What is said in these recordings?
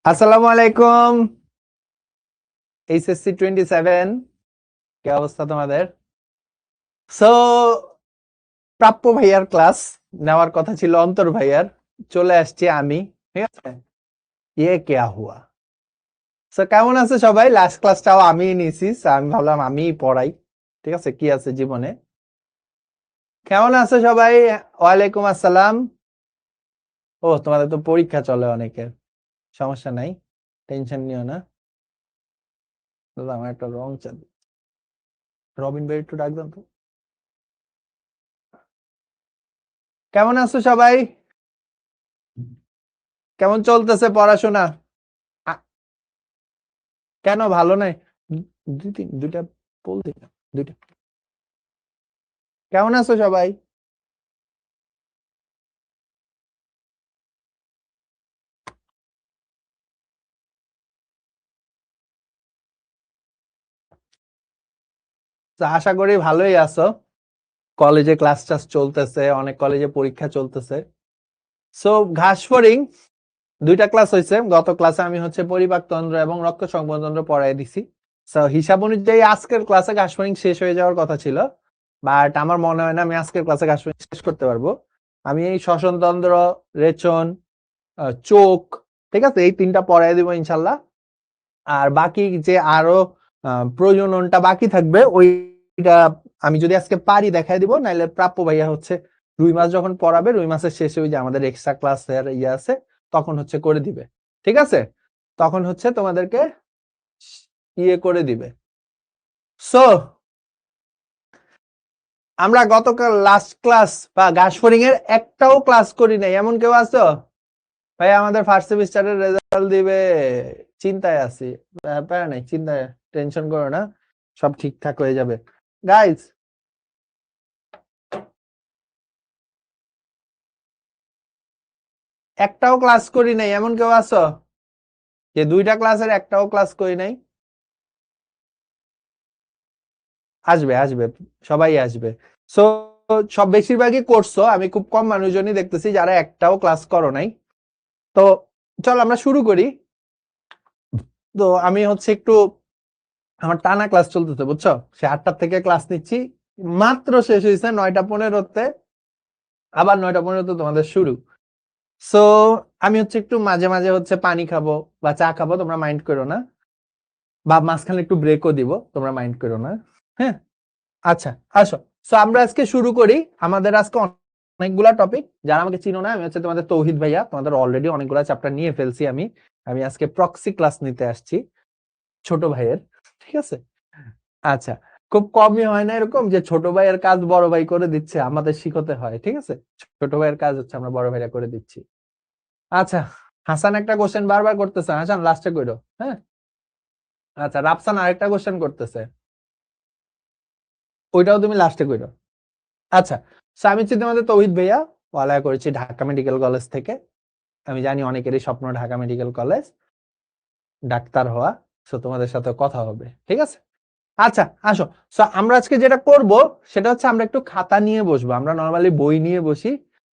আসসালামু আলাইকুম। এইচএসসি 27 কি অবস্থা তোমাদের? সো প্রাপ্য ভাইয়ার ক্লাস নেওয়ার কথা ছিল, অন্তর ভাইয়ার। চলে আসছি আমি, ঠিক আছে। ইয়ে কেয়া হুয়া। সো কেমন আছে সবাই? লাস্ট ক্লাসটাও আমি নিয়েছি, আমি ভাবলাম আমি পড়াই, ঠিক আছে। কি আছে জীবনে। কেমন আছে সবাই? ওয়ালাইকুম আসসালাম। ও, তোমাদের তো পরীক্ষা চলে অনেকের, সমস্যা নাই, টেনশন নিও না। দাদা, আমার একটা রং চাল, রবিন ভাই একটু ডাক দেন তো। কেমন আছো সবাই? কেমন চলতেছে পড়াশোনা? আ- কেন ভালো নাই? দুইটা বলতে না, দুইটা। কেমন আছো সবাই? তো আশা করি ভালোই আছো। কলেজে ক্লাস টাস চলতেছে, অনেক কলেজে পরীক্ষা চলতেছে। সো ঘাসফড়িং দুইটা ক্লাস হয়েছে। গত ক্লাসে আমি পরিপাকতন্ত্র এবং রক্ত সংবহনতন্ত্র পড়াই দিছি। সো হিসাব অনুযায়ী আজকের ক্লাসে ঘাসফড়িং শেষ হয়ে যাওয়ার কথা ছিল, বাট আমার মনে হয় না আমি আজকের ক্লাসে ঘাসফড়িং শেষ করতে পারবো। আমি এই শ্বসনতন্ত্র, রেচন, চোখ, ঠিক আছে, এই তিনটা পড়াই দিব ইনশাল্লাহ। আর বাকি যে আরো প্রজননটা বাকি থাকবে, ওইটা আমি যদি আজকে পারি দেখাই দিব, নাইলে প্রাপ্য ভাইয়া রুই মাছ যখন পড়াবে, রুই মাসের শেষে ওই যে আমাদের এক্সট্রা ক্লাস ইয়ে আছে, তখন করে দিবে, ঠিক আছে। তখন তোমাদেরকে ইয়ে করে দিবে। সো আমরা গতকাল লাস্ট ক্লাস বা ঘাসফড়িং এর একটাও ক্লাস করি নাই, এমন কেউ আছো? ভাই আমাদের ফার্স্ট সেমিস্টারের রেজাল্ট দিবে, চিন্তায় আছি। ব্যাপার নাই, চিন্তায় টেনশন করো না, সব ঠিকঠাক হয়ে যাবে গাইজ। একটাও ক্লাস করি নাই, এমন কেউ আছো যে দুইটা ক্লাসের একটাও ক্লাস করি নাই? আসবে আসবে, সবাই আসবে। সো সব বেশিরভাগই করছো, আমি খুব কম মানুষজনই দেখতেছি যারা একটাও ক্লাস করো নাই। তো চল আমরা শুরু করি। তো আমি একটু, আমার টানা ক্লাস চলতেছে বুঝছো, সে 8টা থেকে ক্লাস নিচ্ছি, মাত্র শেষ হয়েছে 9টা 15-তে, আবার 9টা 15-তে তোমাদের শুরু। সো আমি একটু মাঝে মাঝে পানি খাবো বা চা খাবো, তোমরা মাইন্ড করো না, বা মাঝখানে একটু ব্রেকও দিব, তোমরা মাইন্ড করো না। হ্যাঁ, আচ্ছা, আসো। সো আমরা আজকে শুরু করি। আমাদের আজকে অনেকগুলা টপিক। যারা আমাকে চিনো না, আমি তোমাদের তৌহিদ ভাইয়া, তোমাদের অলরেডি অনেকগুলা চ্যাপ্টার নিয়ে ফেলছি। আমি আমি আজকে প্রক্সি ক্লাস নিতে আসছি, ছোট ভাইয়ের, ঠিক আছে। আচ্ছা, খুব কমই হয় না এরকম যে ছোট ভাইয়ের কাজ বড় ভাই করে দিচ্ছে, আমাদের শিখতে হয়, ঠিক আছে। ছোট ভাইয়ের কাজ আমরা বড় ভাইরা করে দিচ্ছি। আচ্ছা, হাসান একটা কোশ্চেন বারবার করতেছে, হাসান লাস্টে কইরো, হ্যাঁ। আচ্ছা, রাফসান আরেকটা কোশ্চেন করতেছে, ওইটাও তুমি লাস্টে কইরো। আচ্ছা, আমি তোমাদের তৌহিদ ভাইয়া, পড়ালেখা করেছি ঢাকা মেডিকেল কলেজ থেকে। আমি জানি অনেকেরই স্বপ্ন ঢাকা মেডিকেল কলেজ, ডাক্তার হওয়া। সো তোমাদের সাথে কথা হবে, ঠিক আছে। আচ্ছা, আসো। সো আমরা আজকে যেটা করব সেটা আমরা একটু খাতা নিয়ে বসবো। আমরা নরমালি বই নিয়ে বসি,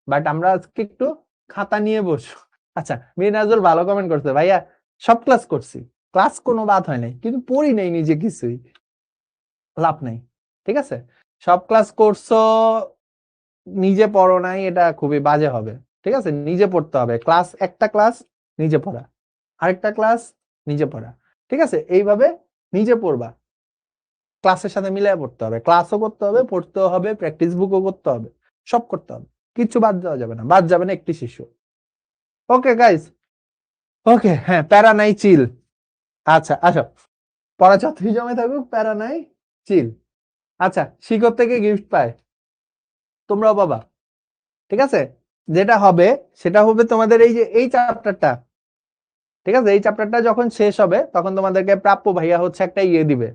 বাট আমরা আজকে একটু খাতা নিয়ে বসবো। আচ্ছা, মিনাজুল ভালো কমেন্ট করছে, ভাইয়া সব ক্লাস করছি, ক্লাস কোনো বাদ হয় নাই, কিন্তু পড়ি নাই নিজে কিছুই, লাভ নাই, ঠিক আছে। সব ক্লাস করছো, নিজে পড়ো নাই, এটা খুবই বাজে হবে, ঠিক আছে। নিজে পড়তে হবে, ক্লাস একটা ক্লাস নিজে পড়া, আরেকটা ক্লাস নিজে পড়া, ঠিক আছে। এইভাবে নিজে পড়বা, ক্লাসের সাথে মিলিয়ে পড়তে হবে, ক্লাসও করতে হবে, পড়তেও হবে, প্র্যাকটিস বুকও করতে হবে, সব করতে হবে, কিচ্ছু বাদ দেওয়া যাবে না, বাদ যাবে না একটি শিশু। ওকে গাইজ, ওকে, হ্যাঁ, প্যারা নাই, চিল। আচ্ছা, আসো, পড়া ছাত্রী জমে থাকুক, প্যারা নাই, চিল। আচ্ছা, শিক্ষক থেকে গিফট পায়, তোমরাও পাবা, ঠিক আছে। যেটা হবে সেটা হবে তোমাদের এই যে এই চ্যাপ্টারটা, ঠিক আছে। এই চ্যাপ্টারটা যখন শেষ হবে তখন তোমাদেরকে প্রাপ্য ভাইয়া একটা ইয়ে দিবে,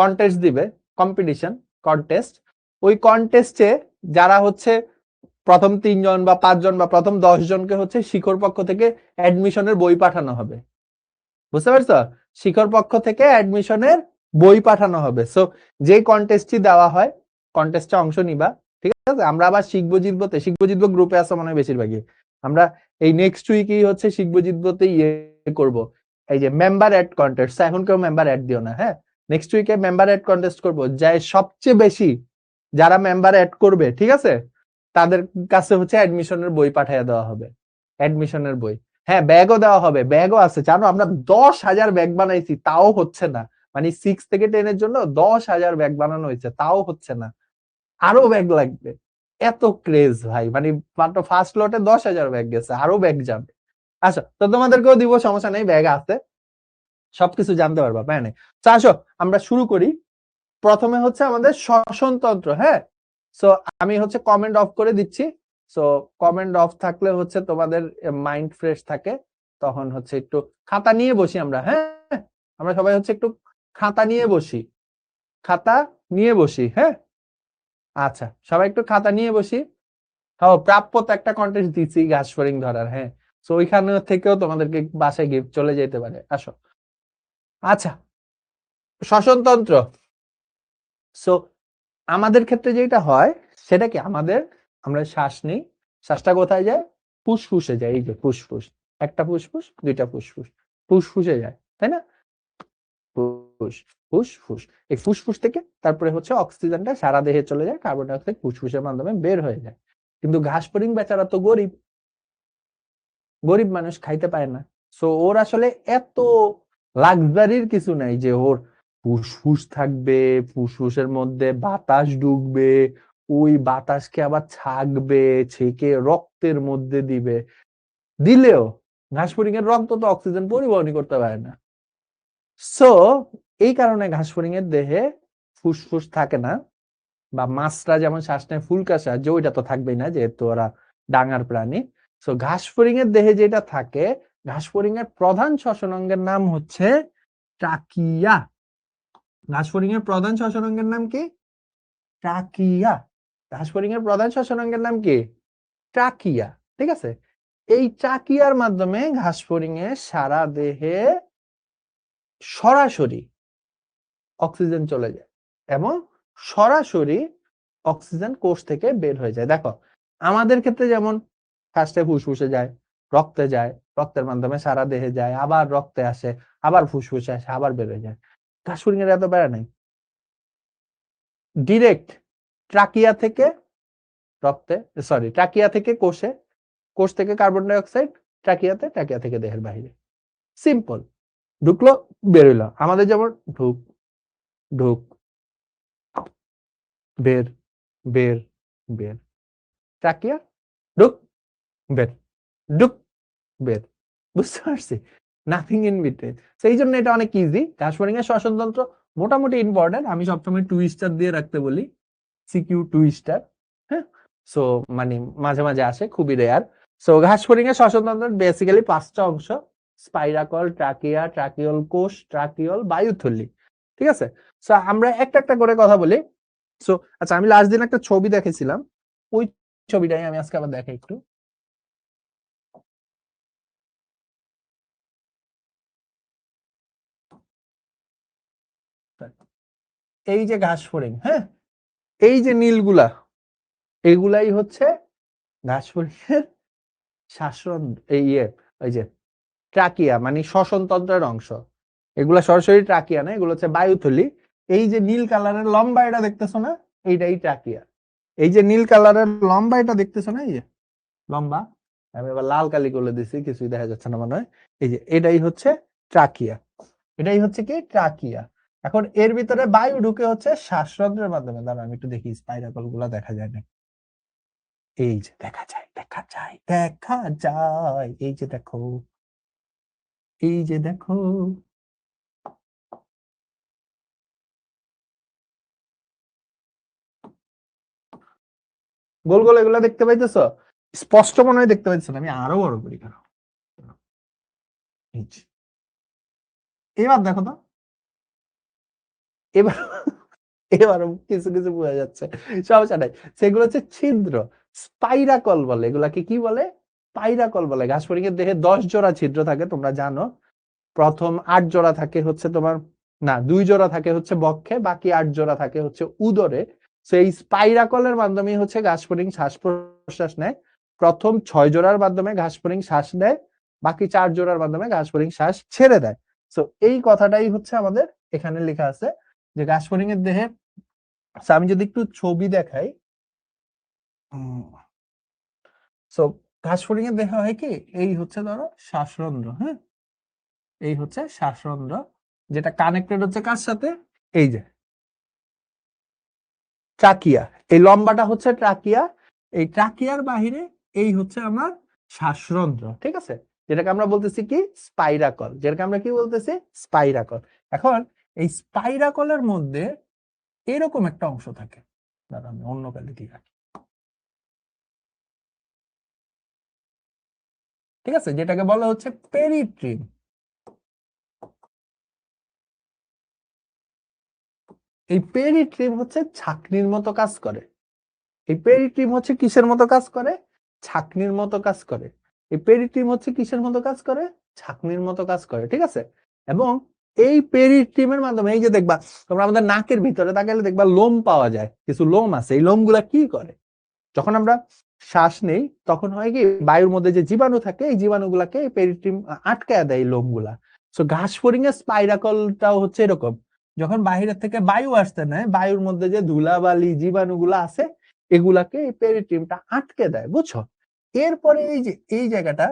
কন্টেস্ট দিবে, কম্পিটিশন, কন্টেস্ট। ওই কন্টেস্টে যারা প্রথম 3 জন বা 5 জন বা প্রথম 10 জনকে শিখর পক্ষ থেকে অ্যাডমিশনের বই পাঠানো হবে, বুঝতে পারছো? শিখর পক্ষ থেকে অ্যাডমিশনের বই পাঠানো হবে। সো যে কন্টেস্টটি দেওয়া হয়, কন্টেস্টে অংশ নিবা, ঠিক আছে। আমরা আবার শিখবো জিতবোতে, শিখবো জিতবো গ্রুপে আছে মনে হয় বেশিরভাগই। আমরা এই নেক্সট উইকেই শিখবো জিতবোতে ইয়ে করব এই যে মেম্বার অ্যাড কন্টেস্ট। এখন কেউ মেম্বার অ্যাড দিও না, হ্যাঁ। নেক্সট উইকে মেম্বার অ্যাড কন্টেস্ট করব, যাই সবচেয়ে বেশি যারা মেম্বার অ্যাড করবে, ঠিক আছে, তাদের কাছে হচ্ছে অ্যাডমিশনের বই পাঠিয়ে দেওয়া হবে, অ্যাডমিশনের বই। হ্যাঁ, ব্যাগও দেওয়া হবে, ব্যাগও আছে। জানো আমরা 10,000 ব্যাগ বানাইছি, তাও হচ্ছে না। মানে 6 থেকে 10 এর জন্য 10,000 ব্যাগ বানানো হয়েছে, তাও হচ্ছে না। আরো ব্যাগ লাগবে। এত ক্রেজ ভাই, মানে মাত্র ফার্স্ট লটে 10,000 ব্যাগ গেছে, আরো ব্যাগ যাবে। আচ্ছা, তো তোমাদেরকেও দিব, সমস্যা নেই, ব্যাগ আছে, সবকিছু জানতে পারবা, প্যান নেই। তো আসো আমরা শুরু করি। প্রথমে হচ্ছে আমাদের শ্বসনতন্ত্র, হ্যাঁ। সো আমি হচ্ছে কমেন্ট অফ করে দিচ্ছি। সো কমেন্ট অফ থাকলে হচ্ছে তোমাদের মাইন্ড ফ্রেশ থাকে, তখন হচ্ছে একটু খাতা নিয়ে বসি আমরা, হ্যাঁ। আমরা সবাই হচ্ছে একটু খাতা নিয়ে বসি, খাতা নিয়ে বসি, হ্যাঁ। আচ্ছা, সবাই একটু খাতা নিয়ে বসি। হ্যাঁ, প্রাপ্য তো একটা কন্টেস্ট দিচ্ছি ঘাস ফড়িং ধরার, হ্যাঁ। তো ওইখানে থেকেও তোমাদেরকে বাসায় গিফট চলে যেতে পারে, আসো। আচ্ছা, শ্বসনতন্ত্র। সো আমাদের ক্ষেত্রে যেটা হয় সেটা কি, আমরা শ্বাস নিই, শ্বাসটা কোথায় যায়? ফুসফুসে যায়। এই যে ফুসফুস, একটা ফুসফুস, দুইটা ফুসফুস, ফুসফুসে যায়, তাই না? ফুসফুস, এই ফুসফুস থেকে তারপরে হচ্ছে অক্সিজেনটা সারা দেহে চলে যায়, কার্বন ডাই অক্সাইড ফুসফুসের মাধ্যমে বের হয়ে যায়। কিন্তু ঘাস ফড়িং বেচারা তো গরিব, গরিব মানুষ, খাইতে পায় না। সো ওর আসলে এত লাক্সারির কিছু নাই যে ওর ফুসফুস থাকবে, ফুসফুসের মধ্যে বাতাস ঢুকবে, ওই বাতাসকে আবার ছাকবে, ছেঁকে রক্তের মধ্যে দিবে। দিলেও ঘাস ফড়িং এর রক্ত তো অক্সিজেন পরিবহনই করতে পারে না। সো এই কারণে ঘাস ফড়িং এর দেহে ফুসফুস থাকে না। বা মাছরা যেমন শ্বাস নেয় ফুলকা শ্বাস, যে ওইটা তো থাকবেই না, যেহেতু ওরা ডাঙার প্রাণী। সো ঘাস ফড়িং এর দেহে যেটা থাকে, ঘাস ফড়িং এর প্রধান শ্বসন অঙ্গের নাম হচ্ছে ট্রাকিয়া। ঘাস ফড়িং এর প্রধান শ্বসন অঙ্গের নাম কি? ট্রাকিয়া। ঘাস ফড়িং এর প্রধান শ্বসন অঙ্গের নাম কি? ট্রাকিয়া, ঠিক আছে। এই ট্রাকিয়ার মাধ্যমে ঘাস ফড়িং এর সারা দেহে সরাসরি অক্সিজেন চলে যায় এবং সরাসরি অক্সিজেন কোষ থেকে বের হয়ে যায়। দেখো আমাদের ক্ষেত্রে যেমন ফার্স্টে ফুসফুসে যায়, রক্তে যায়, রক্তের মাধ্যমে সারা দেহে যায়, আবার রক্তে আসে, আবার ফুসফুসে আসে, আবার বের হয়ে যায়। ঘাস ফড়িং এর এত বেড়া নাই, ডিরেক্ট ট্রাকিয়া থেকে রক্তে, সরি ট্রাকিয়া থেকে কোষে, কোষ থেকে কার্বন ডাই অক্সাইড ট্রাকিয়াতে, ট্রাকিয়া থেকে দেহের বাইরে। সিম্পল, ঢুকলো বেরোলো। আমাদের যেমন ঢুক ঢুক, বের বের বের, ট্রাকিয়া ঢুক বের, ঢুক বের, বুঝতে পারছি? Nothing in between. সেই জন্য এটা অনেক ইজি। ঘাস ফড়িং এর শ্বসনতন্ত্র মোটামুটি ইম্পর্টেন্ট, আমি সবসময় 2 স্টার দিয়ে রাখতে বলি, সিকিউ 2 স্টার, হ্যাঁ। সো মানে মাঝে মাঝে আসে, খুবই রেয়ার। সো ঘাস ফড়িং এর শ্বসনতন্ত্র বেসিক্যালি 5টা অংশ: স্পাইরাকল, ট্রাকিয়া, ট্রাকিওল কোষ, ট্রাকিওল, বায়ুথলি, ঠিক আছে। সো আমরা একটা একটা করে কথা বলি। সো আচ্ছা, আমি লাস্ট দিন একটা ছবি দেখেছিলাম, ওই ছবিটাই আমি আজকে আবার দেখাই একটু। এই যে ঘাস ফড়িং, হ্যাঁ, এই যে নীলগুলা, এগুলাই হচ্ছে ঘাস ফড়িংয়ের শ্বাসন, এই যে ট্রাকিয়া, মানে শ্বসনতন্ত্রের অংশ। এগুলা সরাসরি ট্রাকিয়া না, এগুলো হচ্ছে বায়ুথলি। এই যে নীল কালারের লম্বা এটা দেখতেছো না, এইটাই ট্রাকিয়া। এই যে নীল কালারের লম্বা এটা দেখতেছো না, এই যে লম্বা, আমি এবার লাল কালি করে দিছি, কিছুই দেখা যাচ্ছে না মনে হয়। এই যে এটাই হচ্ছে ট্রাকিয়া, এটাই হচ্ছে কি ট্রাকিয়া। এখন এর ভিতরে বায়ু ঢুকে হচ্ছে শ্বাসরন্ধ্রের মাধ্যমে। দাঁড়া আমি একটু দেখি, স্পাইরাকল গুলা দেখা যায় না। এই যে দেখা যায়, দেখা যায়, দেখা যায়, এই যে দেখো, এই যে দেখো, গোল গোল এগুলা দেখতে পাইতেছো? স্পষ্ট মনে হয় দেখতে পাইতেছো না, আমি আরো বড় করি কেন। এবার দেখো তো, এবার এবার কিছু কিছু বোঝা যাচ্ছে, সমস্যা নাই। সেগুলো হচ্ছে ছিদ্র, স্পাইরাকল বলে এগুলাকে। কি বলে? স্পাইরাকল বলে। ঘাস ফড়িং এর দেহে 10 জোড়া ছিদ্র থাকে, তোমরা জানো। প্রথম 8 জোড়া থাকে হচ্ছে তোমার, না 2 জোড়া থাকে হচ্ছে বক্ষে, বাকি 8 জোড়া থাকে হচ্ছে উদরে। সেই স্পাইরাকলের মাধ্যমে হচ্ছে ঘাস ফড়িং শ্বাস প্রশ্বাস নেয়। প্রথম 6 জোড়ার মাধ্যমে ঘাস ফড়িং শ্বাস নেয়, বাকি 4 জোড়ার মাধ্যমে ঘাস ফড়িং শ্বাস ছেড়ে দেয়। সো এই কথাটাই হচ্ছে আমাদের এখানে লেখা আছে যে ঘাস ফড়িং এর দেহে। আমি যদি একটু ছবি দেখাই, সো ঘাস ফড়িং এর দেহে হয় কি, এই হচ্ছে ধরো শ্বাসরন্ধ্র, হ্যাঁ, এই হচ্ছে শ্বাসরন্ধ্র, যেটা কানেক্টেড হচ্ছে কার সাথে, এই যে ট্রাকিয়া, এই লম্বাটা হচ্ছে ট্রাকিয়া, এই ট্রাকিয়ার বাহিরে এই হচ্ছে আমার শ্বাসরন্ধ্র, ঠিক আছে, যেটাকে আমরা বলতেছি কি স্পাইরাকল, যেটাকে আমরা কি বলতেছি স্পাইরাকল। এখন এই স্পাইরাকলের মধ্যে এরকম একটা অংশ থাকে, দাঁড়া আমি অন্য কালি দিয়ে রাখি, ঠিক আছে, যেটাকে বলা হচ্ছে পেরিট্রিম। এই পেরিট্রিম হচ্ছে ছাকনির মতো কাজ করে। এই পেরিট্রিম হচ্ছে কিসের মতো কাজ করে, ছাকনির মতো কাজ করে। এই পেরিট্রিম হচ্ছে কিসের মতো কাজ করে, ছাকনির মতো কাজ করে, ঠিক আছে। এবং এই পেরিট্রিমের মাধ্যমে এই যে দেখবা তোমরা আমাদের নাকের ভিতরে তাকালে দেখবা লোম পাওয়া যায়, কিছু লোম আছে, এই লোমগুলা কি করে, যখন আমরা শ্বাস নেই তখন হয় কি বায়ুর মধ্যে যে জীবাণু থাকে এই জীবাণুগুলাকে এই পেরিট্রিম আটকায় দেয় এই লোমগুলা। সো ঘাস ফড়িং এর স্পাইরাকলটাও হচ্ছে এরকম, যখন বাহিরের থেকে বায়ু আসতে নেয় বায়ুর মধ্যে যে ধুলাবালি জীবাণুগুলা আছে এগুলাকে এই পেরিট্রিমটা আটকে দেয়, বুঝছো। এরপরে এই যে এই জায়গাটা,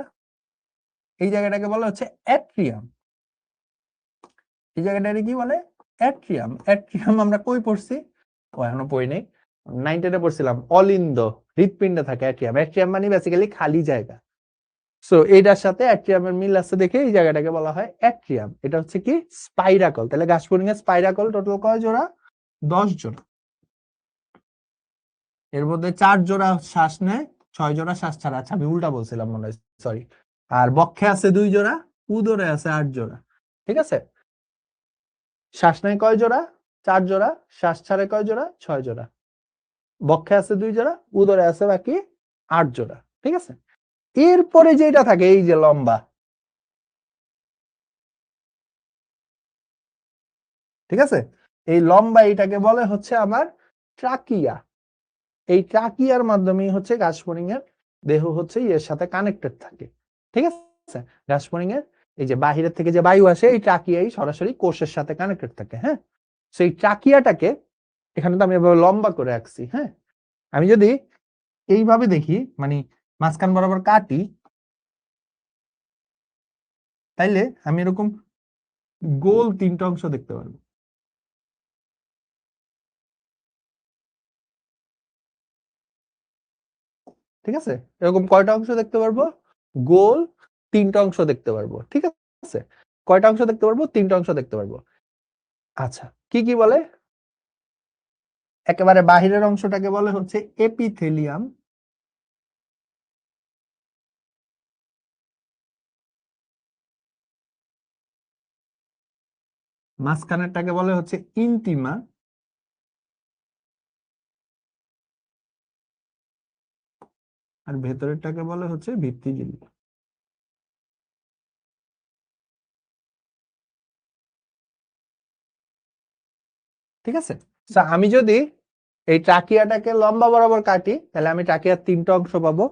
এই জায়গাটাকে বলা হচ্ছে অ্যাট্রিয়াম। এই জায়গাটাকে কি বলে, অ্যাট্রিয়াম। অ্যাট্রিয়াম আমরা কই পড়ছি, ও এখনো পড়ি নাই, 9 পড়ছিলাম, অলিন্দ হৃৎপিণ্ডে থাকে অ্যাট্রিয়াম। অ্যাট্রিয়াম মানে বেসিক্যালি খালি জায়গা। সো এইটার সাথে অ্যাট্রিয়ামের মিল আছে দেখে এই জায়গাটাকে বলা হয় অ্যাট্রিয়াম। এটা হচ্ছে কি স্পাইরাকল। তাহলে ঘাস ফড়িং এর স্পাইরাকল টোটাল কয় জোড়া, 10 জোড়া। এর মধ্যে 4 জোড়া শ্বাস নেয়, 6 জোড়া শ্বাস ছাড়া। আচ্ছা আমি উল্টা বলছিলাম মনে হয়, সরি। আর বক্ষে আছে 2 জোড়া, উদরে আছে 8 জোড়া, ঠিক আছে। শ্বাস নেয় কয় জোড়া, 4 জোড়া, শ্বাস ছাড়ে কয় জোড়া, 6 জোড়া। বক্ষে আছে 2 জোড়া, উদরে আছে বাকি 8 জোড়া, ঠিক আছে। এরপরে যেটা থাকে এই যে লম্বা, ঠিক আছে, এই লম্বা এটাকে বলে হচ্ছে আমার ট্রাকিয়া। এই ট্রাকিয়ার মাধ্যমেই হচ্ছে ঘাস ফড়িং এর দেহ হচ্ছে এর সাথে কানেক্টেড থাকে, ঠিক আছে। ঘাস ফড়িং এর এই যে বাহিরের থেকে যে বায়ু আসে এই ট্রাকিয়াই সরাসরি কোষের সাথে কানেক্টেড থাকে, হ্যাঁ। সেই ট্রাকিয়াটাকে এখানে তো আমি এভাবে লম্বা করে রাখছি, হ্যাঁ। আমি যদি এইভাবে দেখি মানে মাঝখান বরাবর কাটি, তাইলে আমি এরকম গোল 3টা অংশ দেখতে পারবো, ঠিক আছে। এরকম কয়টা অংশ দেখতে পারবো, গোল 3টা অংশ দেখতে পারবো, ঠিক আছে। কয়টা অংশ দেখতে পারবো, 3টা অংশ দেখতে পারবো। আচ্ছা কি কি বলে, একেবারে বাহিরের অংশটাকে বলে হচ্ছে এপিথেলিয়াম, মাঝখানেরটাকে বলে হচ্ছে ইন্টিমা, আর ভেতরেরটাকে বলে হচ্ছে ভিত্তিঝিল্লি, ঠিক আছে। আমি যদি এই ট্রাকিয়াটাকে লম্বা বরাবর কাটি তাহলে আমি ট্রাকিয়ার 3টা অংশ পাবো।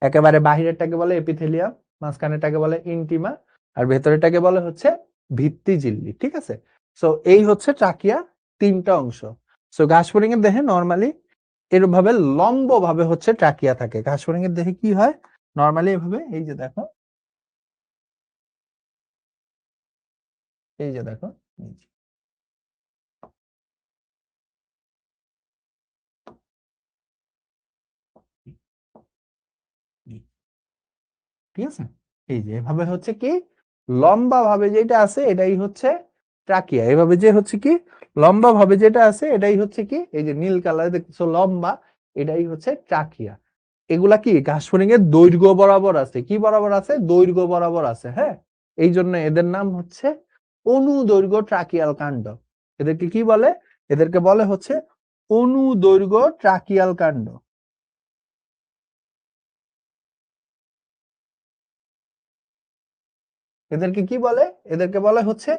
একেবারে বাহিরেরটাকে বলে এপিথেলিয়াম, মাঝখানেরটাকে বলে ইন্টিমা, আর ভেতরেরটাকে বলে হচ্ছে ভিত্তিঝিল্লি, ঠিক আছে। সো এই হচ্ছে ট্রাকিয়া 3টা অংশ। সো ঘাস ফড়িং এর দেহে নরমালি এরকম ভাবে লম্ব ভাবে হচ্ছে ট্রাকিয়া থাকে। ঘাস ফড়িং এর দেহে কি হয় নরমালি এভাবে, এই যে দেখো, এই যে দেখো, এই যে, ঠিক আছে। এই যে এভাবে হচ্ছে কি লম্বা ভাবে যেটা আছে এটাই হচ্ছে ট্রাকিয়া। এভাবে যে হচ্ছে কি লম্বা ভাবে যেটা আছে এটাই হচ্ছে কি, এই যে নীল কালার দেখতেছো লম্বা, এটাই হচ্ছে ট্রাকিয়া। এগুলা কি ঘাস ফড়িং এর দৈর্ঘ্য বরাবর আছে, কি বরাবর আছে, দৈর্ঘ্য বরাবর আছে, হ্যাঁ। এই জন্য এদের নাম হচ্ছে অনুদৈর্ঘ্য ট্রাকিয়াল কাণ্ড। এদেরকে কি বলে, এদেরকে বলে হচ্ছে অনুদৈর্ঘ্য ট্রাকিয়াল কাণ্ড। এদেরকে কি বলে, এদেরকে বলে হচ্ছে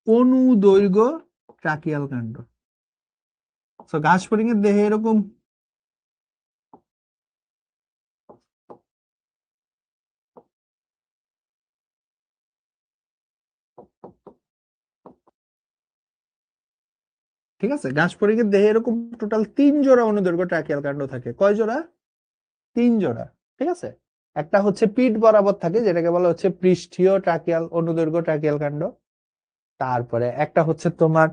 অনুদৈর্ঘ্য ট্রাকিয়াল কাণ্ড। তো ঘাস ফড়িং এর দেহে এরকম ঠিক আছে, ঘাস ফড়িংয়ের দেহে এরকম টোটাল 3 জোড়া অনুদৈর্ঘ্য ট্রাকিয়াল কাণ্ড থাকে। কয় জোড়া? 3 জোড়া। ঠিক আছে, একটা হচ্ছে পিঠ বরাবর থাকে যেটাকে বলা হচ্ছে পৃষ্ঠীয় ট্রাকিয়াল অনুদৈর্ঘ্য ট্রাকিয়াল কাণ্ড। তারপরে একটা হচ্ছে তোমার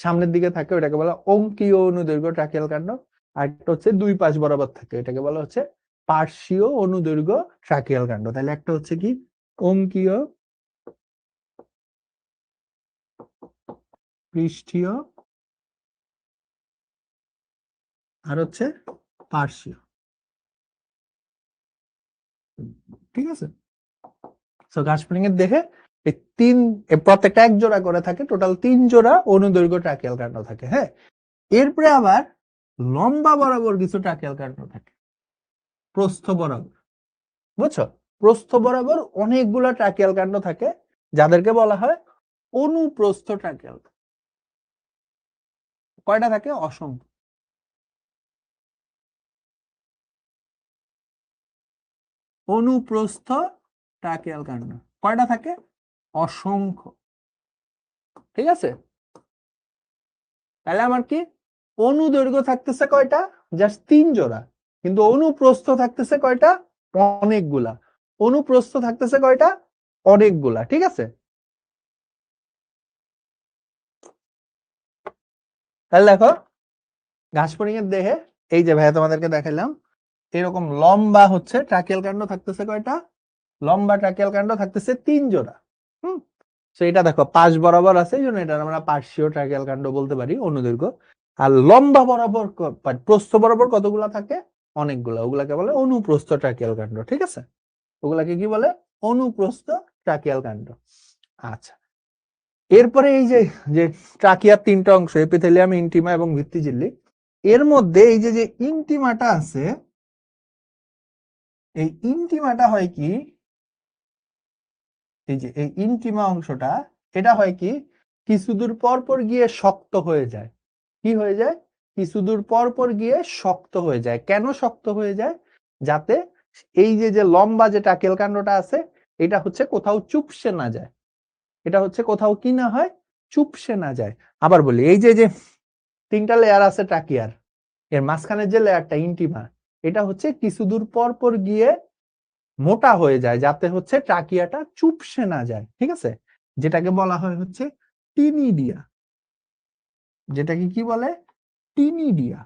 সামনের দিকে থাকে, ওটাকে বলা অঙ্কীয় অনুদৈর্ঘ্য ট্রাকিয়াল কাণ্ড। আর একটা হচ্ছে দুই পাশ বরাবর থাকে, এটাকে বলা হচ্ছে পার্শ্বীয় অনুদৈর্ঘ্য ট্রাকিয়াল কাণ্ড। তাহলে একটা হচ্ছে কি অঙ্কীয়, পৃষ্ঠীয়, আর হচ্ছে পার্শ্বীয়। ঠিক আছে, সো ঘাস ফড়িং এর দেহে এই প্রত্যেকটা এক জোড়া করে থাকে, টোটাল 3 জোড়া অনুদৈর্ঘ্য ট্রাকিয়াল কাণ্ড থাকে। হ্যাঁ, এরপরে আবার লম্বা বরাবর কিছু ট্রাকিয়াল কাণ্ড থাকে, প্রস্থ বরাবর। বুঝছো, প্রস্থ বরাবর অনেকগুলা ট্রাকিয়াল কাণ্ড থাকে যাদেরকে বলা হয় অনুপ্রস্থ ট্রাকিয়াল। কয়টা থাকে? অসংখ্য। অনুপ্রস্থ ট্রাকিয়াল কাণ্ড কয়টা থাকে? অসংখ্য। ঠিক আছে, তাহলে আমার কি অনুদৈর্ঘ্য থাকতেছে কয়টা? জাস্ট 3 জোড়া, কিন্তু অনুপ্রস্থ থাকতেছে কয়টা? অনেকগুলা। অনুপ্রস্থ থাকতেছে কয়টা? অনেকগুলা। ঠিক আছে, তাহলে দেখো ঘাস ফড়িং এর দেহে এই যে ভাইয়া তোমাদেরকে দেখাইলাম, এরকম লম্বা হচ্ছে ট্রাকিয়াল কাণ্ড থাকতেছে কয়টা? লম্বা ট্রাকিয়াল কাণ্ড থাকতেছে 3 জোড়া। হুম, তো এটা দেখো পাশ বরাবর আছে, এই জন্য এটা আমরা পার্শ্বীয় ট্রাকিয়াল কাণ্ড বলতে পারি অনুদৈর্ঘ্য। আর লম্বা বরাবর প্রস্থ বরাবর কতগুলা থাকে? অনেকগুলা, ওগুলাকে বলে অনুপ্রস্থ ট্রাকিয়াল কাণ্ড। ঠিক আছে, ওগুলাকে কি বলে? অনুপ্রস্থ ট্রাকিয়াল কাণ্ড। আচ্ছা, এরপরে এই যে যে ট্রাকিয়ার 3টা অংশ, এপিথেলিয়াম, ইন্টিমা এবং ভিত্তিঝিল্লি, এর মধ্যে এই যে যে ইন্টিমাটা আছে, এই ইন্টিমাটা হয় কি, এই যে এই ইন্টিমা অংশটা, এটা হয় কি কিছুদূর পর পর গিয়ে শক্ত হয়ে যায়। কি হয়ে যায়? কিছুদূর পর পর গিয়ে শক্ত হয়ে যায়। কেন শক্ত হয়ে যায়? যাতে এই যে যে লম্বা যে ট্রাকিয়াল কাণ্ডটা আছে, এটা হচ্ছে কোথাও চুপসে না যায়। এটা হচ্ছে কোথাও কি না হয়? চুপসে না যায়। আবার বলি, এই যে যে 3টা লেয়ার আছে ট্রাকিয়ার, এর মাঝখানের যে লেয়ারটা ইন্টিমা, এটা হচ্ছে কিছুদূর পর পর গিয়ে মোটা হয়ে যায় যাতে হচ্ছে ট্রাকিয়াটা চুপসে না যায়। ঠিক আছে, যেটাকে বলা হয় হচ্ছে টিনিডিয়া। যেটাকে কি বলে? টিনিডিয়া।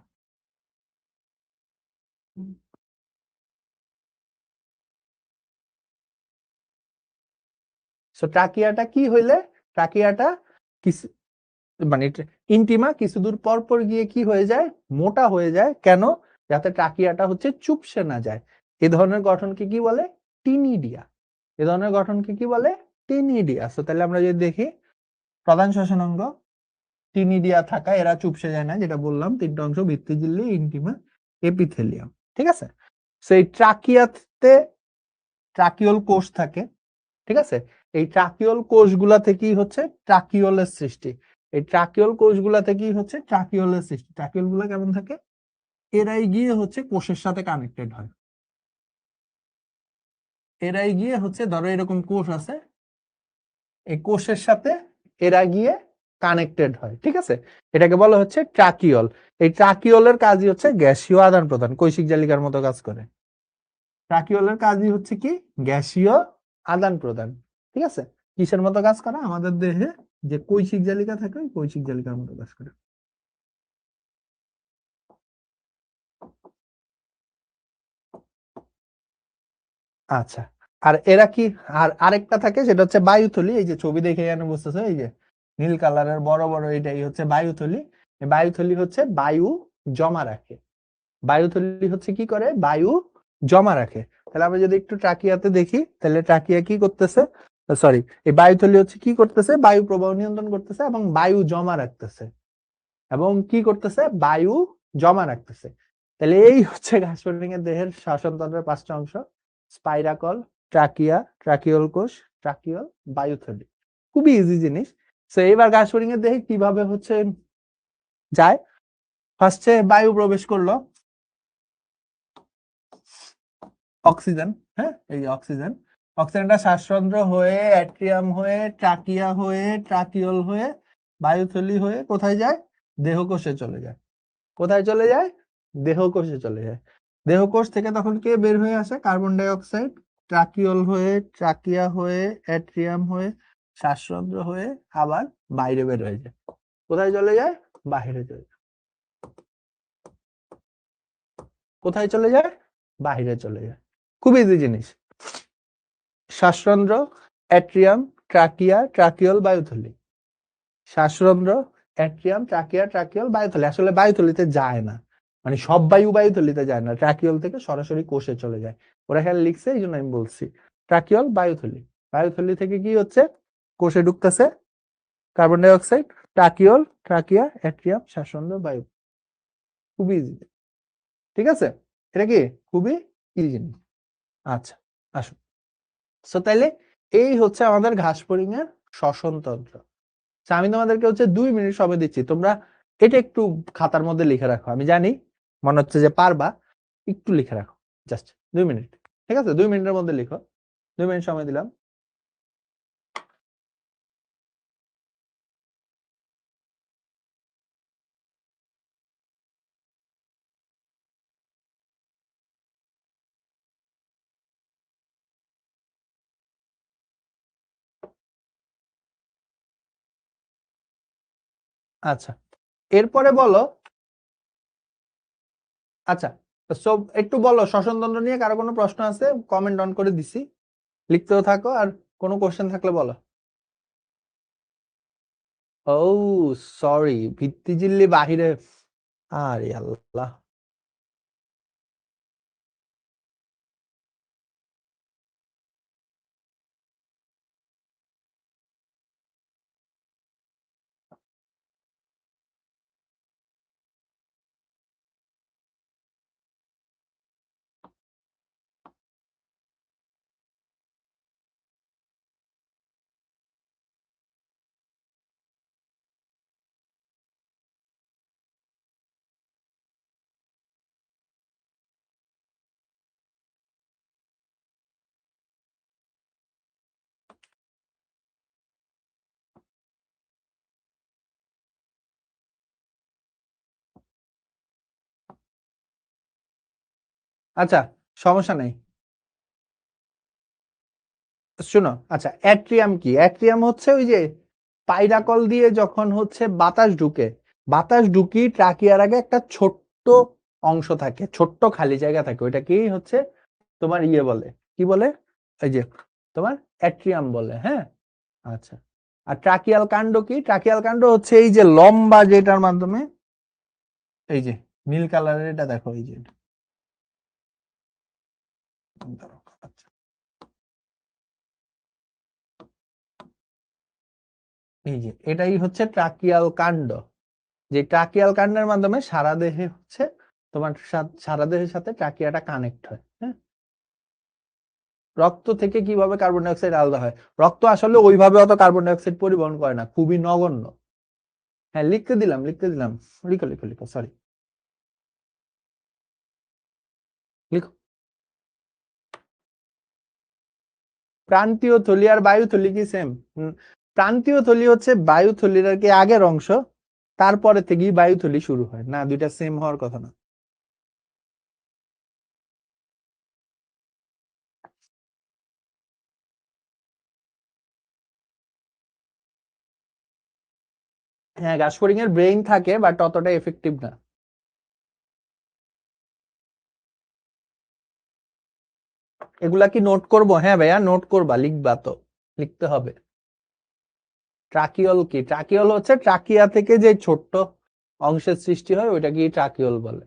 সো ট্রাকিয়াটা কি হইলে, ট্রাকিয়াটা কিছু মানে ইন্টিমা কিছুদূর পর পর গিয়ে কি হয়ে যায়? মোটা হয়ে যায়। কেন? যাতে ট্রাকিয়াটা হচ্ছে চুপসে না যায়। এই ধরনের গঠনকে কি বলে? টিনিডিয়া। এ ধরনের গঠনকে কি বলে? টিনিডিয়া। সো তাহলে আমরা যদি দেখি প্রধান শ্বসনাঙ্গ টিনিডিয়া থাকা, এরা চুপসে যায় না, যেটা বললাম 3টা অংশ, ভিত্তিঝিল্লি, ইন্টিমা, এপিথেলিয়াম। ঠিক আছে, সেই ট্রাকিয়াতে ট্রাকিওল কোষ থাকে। ঠিক আছে, এই ট্রাকিওল কোষগুলা থেকেই হচ্ছে ট্রাকিওলের সৃষ্টি। এই ট্রাকিওল কোষগুলা থেকেই হচ্ছে ট্রাকিওলের সৃষ্টি। ট্রাকিওল গুলা কেমন থাকে? এরাই গিয়ে হচ্ছে কোষের সাথে কানেক্টেড হয়। এরাই গিয়ে হচ্ছে, ধরো এরকম কোষ আছে, এই কোষের সাথে এরা গিয়ে কানেক্টেড হয়। ঠিক আছে, এটাকে বলা হচ্ছে ট্রাকিওল। এই ট্রাকিওলের কাজই হচ্ছে গ্যাসীয় আদান প্রদান, কৈশিক জালিকার মতো কাজ করে। ট্রাকিওলের কাজই হচ্ছে কি? গ্যাসীয় আদান প্রদান। ঠিক আছে, কিসের মতো কাজ করে? আমাদের দেহে যে কৈশিক জালিকা থাকে, ওই কৈশিক জালিকার মতো কাজ করে। আচ্ছা, আর এরা কি, আর আরেকটা থাকে সেটা হচ্ছে বায়ুথলি। এই যে ছবি দেখে এখানে বুঝতেছো, এই যে নীল কালারের বড় বড়, এটাই হচ্ছে বায়ুথলি। এই বায়ুথলি হচ্ছে বায়ু জমা রাখে। বায়ুথলি হচ্ছে কি করে? বায়ু জমা রাখে। তাহলে আমরা যদি একটু ট্রাকিয়াতে দেখি, তাহলে ট্রাকিয়া কি করতেছে? সরি, এই বায়ুথলি হচ্ছে কি করতেছে? বায়ু প্রবাহ নিয়ন্ত্রণ করতেছে এবং বায়ু জমা রাখতেছে। এবং কি করতেছে? বায়ু জমা রাখতেছে। তাহলে এই হচ্ছে ঘাস ফড়িং এর দেহের শ্বসনতন্ত্রের 5টা অংশ: স্পাইরাকল, ট্রাকিয়া, ট্রাকিওল কোষ, ট্রাকিওল, বায়ুথলি। খুবই ইজি জিনিস। তো এবার ঘাস ফড়িং এর দেহে কিভাবে হচ্ছে যায়? ফার্স্টে বায়ু প্রবেশ করলো, অক্সিজেন। হ্যাঁ, এই যে অক্সিজেন, অক্সিজেনটা শ্বাসরন্ধ্র হয়ে, অ্যাট্রিয়াম হয়ে, ট্রাকিয়া হয়ে, ট্রাকিওল হয়ে, বায়ুথলি হয়ে কোথায় যায়? দেহকোষে চলে যায়। কোথায় চলে যায়? দেহকোষে চলে যায়। দেহকোষ থেকে তখন কে বের হয়ে আসে? কার্বন ডাই অক্সাইড ট্রাকিওল হয়ে, ট্রাকিয়া হয়ে, অ্যাট্রিয়াম হয়ে, শ্বাসরন্ধ্র হয়ে আবার বাইরে বের হয়ে যায়। কোথায় চলে যায়? বাহিরে চলে যায়। কোথায় চলে যায়? বাহিরে চলে যায়। খুব ইজি জিনিস। শ্বাসরন্ধ্র, অ্যাট্রিয়াম, ট্রাকিয়া, ট্রাকিওল, বায়ুথলি। শ্বাসরন্ধ্র, অ্যাট্রিয়াম, ট্রাকিয়া, ট্রাকিওল, বায়ুথলি। আসলে বায়ুথলিতে যায় না, মানে সব বায়ু বায়ুথলিতে যায় না, ট্রাকিওল থেকে সরাসরি কোষে চলে যায়। ওরা এখানে লিখছে, এই জন্য আমি বলছি ট্রাকিওল, বায়ুথলি। বায়ুথলি থেকে কি হচ্ছে? কোষে ঢুকতেছে carbon die oxide, tracheole, trachea, atrium, শ্বাসরন্ধ্র, বায়ু। খুবই ইজি, ঠিক আছে? এটা কি খুবই ইজি জিনিস। আচ্ছা, আসুন। সো তাইলে এই হচ্ছে আমাদের ঘাসফড়িং এর শ্বসন তন্ত্র। আমি তোমাদেরকে হচ্ছে 2 মিনিট সময় দিচ্ছি, তোমরা এটা একটু খাতার মধ্যে লিখে রাখো। আমি জানি মনে হচ্ছে যে পারবা, একটু লিখে রাখো, জাস্ট 2 মিনিট। ঠিক আছে, 2 মিনিটের মধ্যে লিখো। 2 মিনিট সময় দিলাম। আচ্ছা, এরপরে বলো। আচ্ছা, সব একটু বলো শ্বসনতন্ত্র নিয়ে কারো কোনো প্রশ্ন আছে? কমেন্ট অন করে দিছি, লিখতেও থাকো, আর কোনো কোশ্চেন থাকলে বলো। ও সরি, ভিত্তিঝিল্লি বাহিরে। আরে আল্লাহ। আচ্ছা, সমস্যা নেই। শোনো, আচ্ছা, অ্যাট্রিয়াম কি? অ্যাট্রিয়াম হচ্ছে ওই যে পাইরাকল দিয়ে যখন হচ্ছে বাতাস ঢুকে, বাতাস ঢুকি ট্রাকিয়ার আগে একটা ছোট্ট অংশ থাকে, ছোট্ট খালি জায়গা থাকে, ওইটাকেই হচ্ছে তোমার ইয়ে বলে, কি বলে? এই যে তোমার অ্যাট্রিয়াম বলে, হ্যাঁ। আচ্ছা, আর ট্রাকিয়াল কাণ্ড কি? ট্রাকিয়াল কাণ্ড হচ্ছে এই যে লম্বা, যেটার মাধ্যমে এই যে নীল কালারের এটা দেখো, এই যে এটা। আচ্ছা, এই যে এটাই হচ্ছে ট্রাকিয়াল কাণ্ড। যে ট্রাকিয়াল কাণ্ডের মাধ্যমে সারা দেহে হচ্ছে তোমার সারা দেহের সাথে ট্রাকিয়াটা কানেক্ট হয়, হ্যাঁ। রক্ত থেকে কিভাবে কার্বন ডাই অক্সাইড আলাদা হয়? রক্ত আসলে ওইভাবে অত কার্বন ডাই অক্সাইড পরিবহন করে না, খুবই নগণ্য। হ্যাঁ, লিখতে দিলাম, লিখতে দিলাম। লিখো লিখো লিখো, সরি, লিখো। প্রান্তীয় থলি আর বায়ুথলি কি সেম? প্রান্তীয় থলি হচ্ছে বায়ুথলির আর কি আগের অংশ, তারপরে থেকেই বায়ুথলি শুরু হয়, না দুইটা সেম হওয়ার কথা না। হ্যাঁ, ঘাসফড়িং এর ব্রেইন থাকে, বাট অতটা এফেক্টিভ না। এগুলা কি নোট করব? হ্যাঁ ভাইয়া, নোট করবা, লিখবা তো, লিখতে হবে। ট্রাকিওল কি? ট্রাকিওল হচ্ছে ট্রাকিয়া থেকে যে ছোট্ট অংশের সৃষ্টি হয়, ওইটাকে ট্রাকিওল বলে।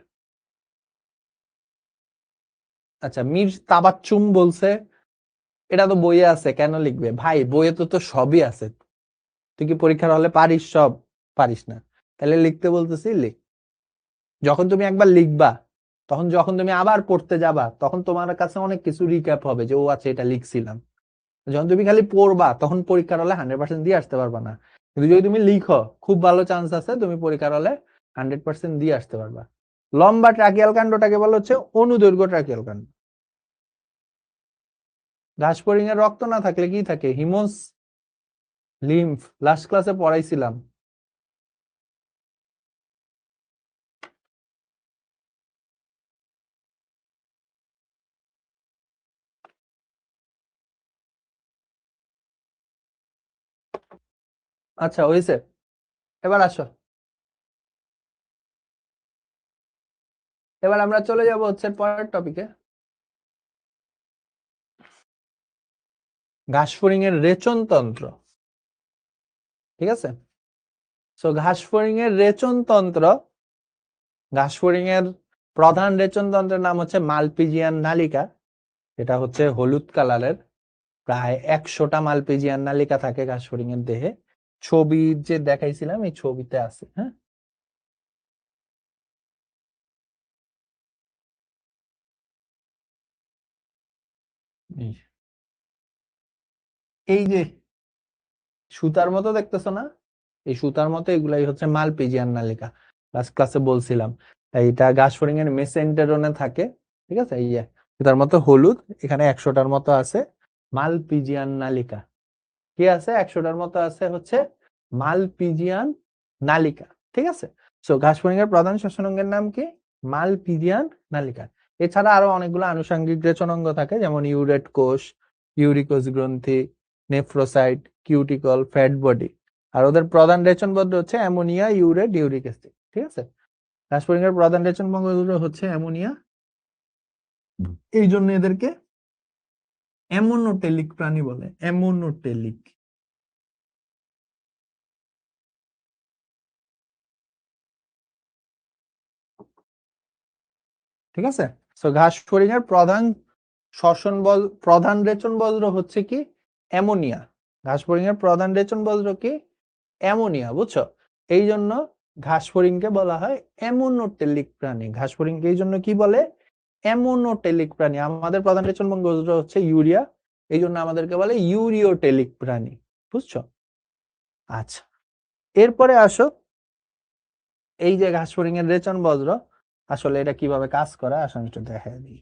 আচ্ছা, মীর তাবাচ্চুম বলছে, এটা তো বইয়ে আছে, কেন লিখবে ভাই? বইয়ে তো তো সবই আছে। তুই কি পরীক্ষার হলে পারিস সব? পারিস না, তাহলে লিখতে বলতেছি লিখ। যখন তুমি একবার লিখবা, তখন যখন তুমি আবার পড়তে যাবা, তখন তোমার কাছে অনেক কিছু রিক্যাপ হবে, যে ও আচ্ছা, এটা লিখছিলাম। যখন তুমি খালি পড়বা, তখন পরীক্ষার হলে 100% দিয়ে আসতে পারবা না। কিন্তু যদি তুমি লিখো, খুব ভালো চান্স আছে তুমি পরীক্ষার হলে 100% দিয়ে আসতে পারবা। লম্বা ট্রাকিয়াল কাণ্ডটাকে বলা হচ্ছে অনুদৈর্ঘ্য ট্রাকিয়াল কাণ্ড। ঘাসফড়িং এর রক্ত না থাকলে কি থাকে? হিমোস, লিম্ফ, লাস্ট ক্লাসে পড়াইছিলাম। আচ্ছা হয়েছে, এবার আসো, এবার আমরা চলে যাব হচ্ছে পরের টপিকে, ঘাসফড়িং এর রেচনতন্ত্র। ঠিক আছে, সো ঘাসফড়িং এর রেচনতন্ত্র, ঘাসফড়িং এর প্রধান রেচনতন্ত্রের নাম হচ্ছে মালপিজিয়ান নালিকা। এটা হচ্ছে হলুদ কালারের, প্রায় 100টা মালপিজিয়ান নালিকা থাকে ঘাসফড়িং এর দেহে। ছবি যে দেখাইছিলাম এই ছবিতে আছে। হ্যাঁ, এই যে সুতার মতো দেখতেছো না, এই সুতার মতো এগুলাই হচ্ছে মালপিজিয়ান নালিকা। লাস্ট ক্লাসে বলছিলাম এইটা ঘাসফড়িং এর মেসেন্টেরনে থাকে। ঠিক আছে, এই যে সুতার মতো হলুদ, এখানে 100টার মতো আছে মালপিজিয়ান নালিকা। কি আছে? 100টার মতো আছে হচ্ছে মালপিজিয়ান নালিকা। ঠিক আছে, সো ঘাসফড়িং এর প্রধান শ্বসনাঙ্গের নাম কি? মালপিজিয়ান নালিকা। এছাড়া আরো অনেকগুলো আনুষঙ্গিক রেচনাঙ্গ থাকে, যেমন ইউরেট কোষ, ইউরিকোস গ্রন্থি, নেফ্রোসাইট, কিউটিকল, ফ্যাট বডি। আর ওদের প্রধান রেচন বদ্র হচ্ছে অ্যামোনিয়া, ইউরেট, ইউরিক অ্যাসিড। ঠিক আছে, ঘাসফড়িং এর প্রধান রেচন বদ্র হচ্ছে অ্যামোনিয়া, এই জন্য এদেরকে অ্যামোনোটেলিক প্রাণী বলে, অ্যামোনোটেলিক। ঠিক আছে, সো ঘাসফড়িং এর প্রধান শ্বসন বল, প্রধান রেচন বজ্র হচ্ছে কি? অ্যামোনিয়া। ঘাসফড়িং এর প্রধান রেচন বজ্র কি? অ্যামোনিয়া, বুঝছো? এই জন্য ঘাসফড়িং কে বলা হয় অ্যামোনোটেলিক প্রাণী। ঘাসফড়িং কে এই জন্য কি বলে? অ্যামোনোটেলিক প্রাণী। আমাদের প্রধান রেচন বজ্র হচ্ছে ইউরিয়া, এই জন্য আমাদেরকে বলে ইউরিওটেলিক প্রাণী। বুঝছো? আচ্ছা, এরপরে আসো, এই যে ঘাসফড়িং এর রেচন বজ্র, আসলে এটা কিভাবে কাজ করে আসলে একটু দেখা দিই।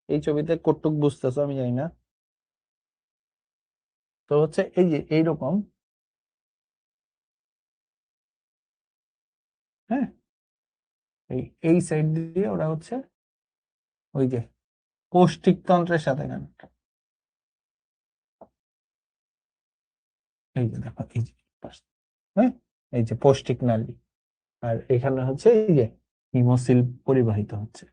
এই ছবিতে কটুক বুঝতেছো আমি জানি না। তো হচ্ছে এই যে এইরকম, হ্যাঁ, এই সাইড দিয়ে ওরা হচ্ছে ওই যে পৌষ্টিকতন্ত্রের সাথে কানেক্ট। এই যে দেখো, এই যে হ্যাঁ, এই যে পৌষ্টিক নালী, আর এখানে হচ্ছে এই যে হিমোসিল পরিবাহিত হচ্ছে।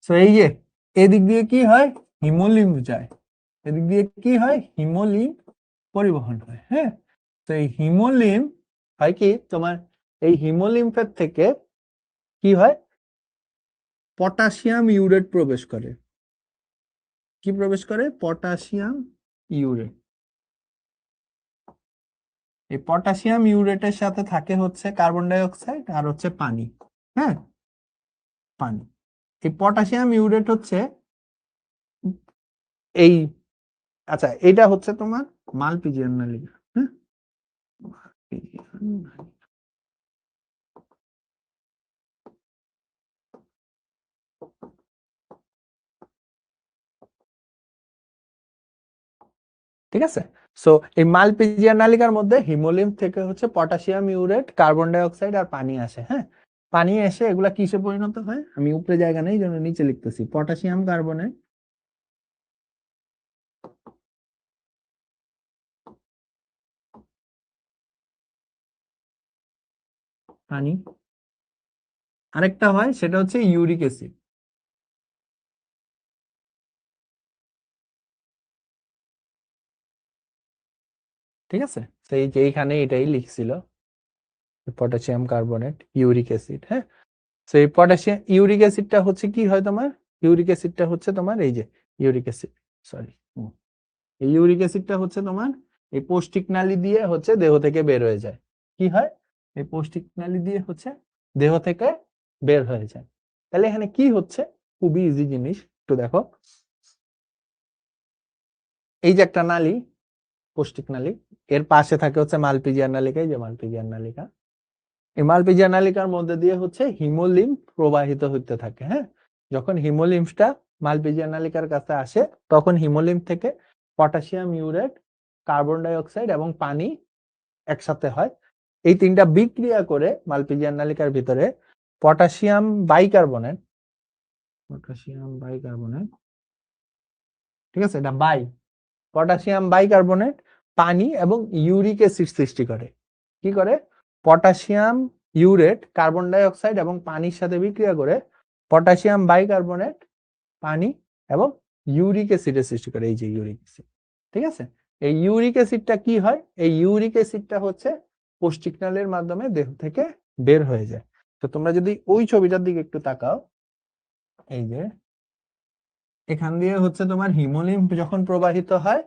তো এই যে এদিক দিয়ে কি হয়? হিমোলিম্ফ যায়, এদিক দিয়ে কি হয়? হিমোলিম্ফ পরিবহন হয়। হ্যাঁ, তো এই হিমোলিম্ফ হয় কি তোমার, এই হিমোলিম্ফের থেকে কি হয়? পটাশিয়াম ইউরেট প্রবেশ করে। কি প্রবেশ করে? Potassium urate. এই পটাশিয়াম ইউরেটের সাথে থাকে হচ্ছে কার্বন ডাই অক্সাইড আর হচ্ছে পানি। হ্যাঁ, পানি। এই পটাশিয়াম ইউরেট হচ্ছে এই, আচ্ছা এটা হচ্ছে তোমার মালপিজিয়ান নালিকা। হ্যাঁ, মালপিজিয়ান নালিকা। ঠিক আছে, সো এই মালপিজিয়ান নালিকার মধ্যে হিমোলিম্ফ থেকে হচ্ছে potassium urate, carbon die oxide আর পানি আসে। হ্যাঁ, পানি এসে এগুলা কিসে পরিণত হয়? আমি উপরে জায়গা নেই জন্য নিচে লিখতেছি, পটাশিয়াম কার্বনেট, পানি। আরেকটা হয় সেটা হচ্ছে ইউরিক অ্যাসিড। ঠিক আছে, তো এই যে এইখানে এটাই লিখছিল, পটাশিয়াম কার্বনেট, ইউরিক অ্যাসিড। হ্যাঁ, তো এই পটাশিয়াম ইউরিক অ্যাসিডটা হচ্ছে কি হয় তোমার? ইউরিক অ্যাসিডটা হচ্ছে তোমার এই যে ইউরিক অ্যাসিড, সরি, এই ইউরিক অ্যাসিডটা হচ্ছে তোমার এই পৌষ্টিক নালী দিয়ে হচ্ছে দেহ থেকে বের হয়ে যায়। কি হয়? এই পৌষ্টিক নালী দিয়ে হচ্ছে দেহ থেকে বের হয়ে যায়। তাহলে এখানে কি হচ্ছে? খুবই ইজি জিনিস, একটু দেখো। এই যে একটা নালী, পৌষ্টিক নালী, এর পাশে থাকে হচ্ছে মালপিজিয়ান নালিকা, এই যে মালপিজিয়ান নালিকা। এই মালপিজিয়ান নালিকার মধ্যে দিয়ে হচ্ছে হিমোলিম্ফ প্রবাহিত হতে থাকে। হ্যাঁ, যখন হিমোলিম্ফটা মালপিজিয়ান নালিকার কাছে আসে, তখন হিমোলিম্ফ থেকে potassium urate, carbon die oxide এবং পানি একসাথে হয়। এই তিনটা বিক্রিয়া করে মালপিজিয়ান নালিকার ভিতরে পটাশিয়াম বাইকার্বনেট পটাশিয়াম বাইকার্বনেট, ঠিক আছে, এটা বাই। পটাশিয়াম বাইকার্বনেট পানি এবং ইউরিক অ্যাসিড সৃষ্টি করে। কি করে? Potassium urate carbon die oxide এবং পানির সাথে বিক্রিয়া করে পটাশিয়াম বাইকার্বনেট পানি এবং ইউরিক অ্যাসিডের সৃষ্টি করে। এই যে ইউরিক অ্যাসিড, ঠিক আছে। এই ইউরিক অ্যাসিডটা কি হয়? এই ইউরিক অ্যাসিডটা হচ্ছে কোষ্ঠিকনালীর মাধ্যমে দেহ থেকে বের হয়ে যায়। তো তোমরা যদি ওই ছবিটার দিকে একটু তাকাও, এই যে এখান দিয়ে হচ্ছে তোমার হিমোলিম্ফ যখন প্রবাহিত হয়,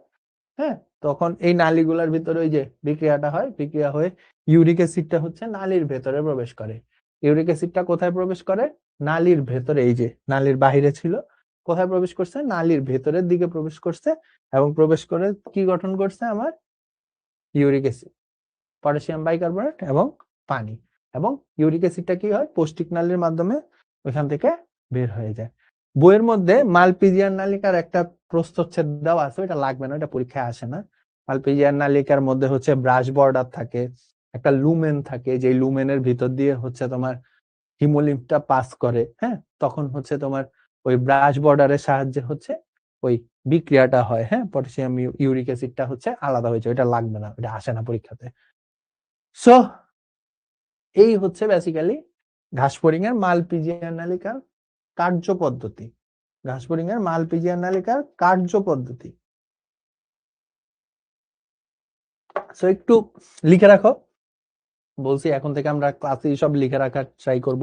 হ্যাঁ, তখন এই নালীগুলোর ভিতরে ওই যে বিক্রিয়াটা হয়, বিক্রিয়া হয়ে ইউরিক অ্যাসিডটা হচ্ছে নালীর ভেতরে প্রবেশ করে। ইউরিক অ্যাসিডটা কোথায় প্রবেশ করে? নালীর ভেতরে। এই যে নালীর বাহিরে ছিল, কোথায় প্রবেশ করছে? নালীর ভেতরের দিকে প্রবেশ করছে এবং প্রবেশ করে কি গঠন করছে? আমার ইউরিক অ্যাসিড, পটাশিয়াম বাইকার্বনেট এবং পানি। এবং ইউরিক অ্যাসিডটা কি হয়? পৌষ্টিক নালীর মাধ্যমে ওইখান থেকে বের হয়ে যায়। বইয়ের মধ্যে মালপিজিয়ান নালিকার একটা প্রস্থচ্ছেদ দেওয়া আছে, এটা লাগবে না, এটা পরীক্ষায় আসে না। মালপিজিয়ান নালিকার মধ্যে হচ্ছে ব্রাশ বর্ডার থাকে, একটা লুমেন থাকে, যে লুমেনের ভিতর দিয়ে হচ্ছে তোমার হিমোলিম্ফটা পাস করে, হ্যাঁ, তখন হচ্ছে তোমার ওই ব্রাশ বর্ডারের সাহায্যে হচ্ছে ওই বিক্রিয়াটা হয়, হ্যাঁ, পটাশিয়াম ইউরিক অ্যাসিডটা হচ্ছে আলাদা হয়েছে, এটা লাগবে না, এটা আসে না পরীক্ষাতে। সো এই হচ্ছে বেসিক্যালি ঘাসফড়িং এর মালপিজিয়ান নালিকার কার্যপদ্ধতি। ঘাসফড়িং এর মালপিজিয়ান নালিকার কার্যপদ্ধতি। সো একটু লিখে রাখো, বলছি এখন থেকে আমরা ক্লাসে সব লিখে রাখার ট্রাই করব।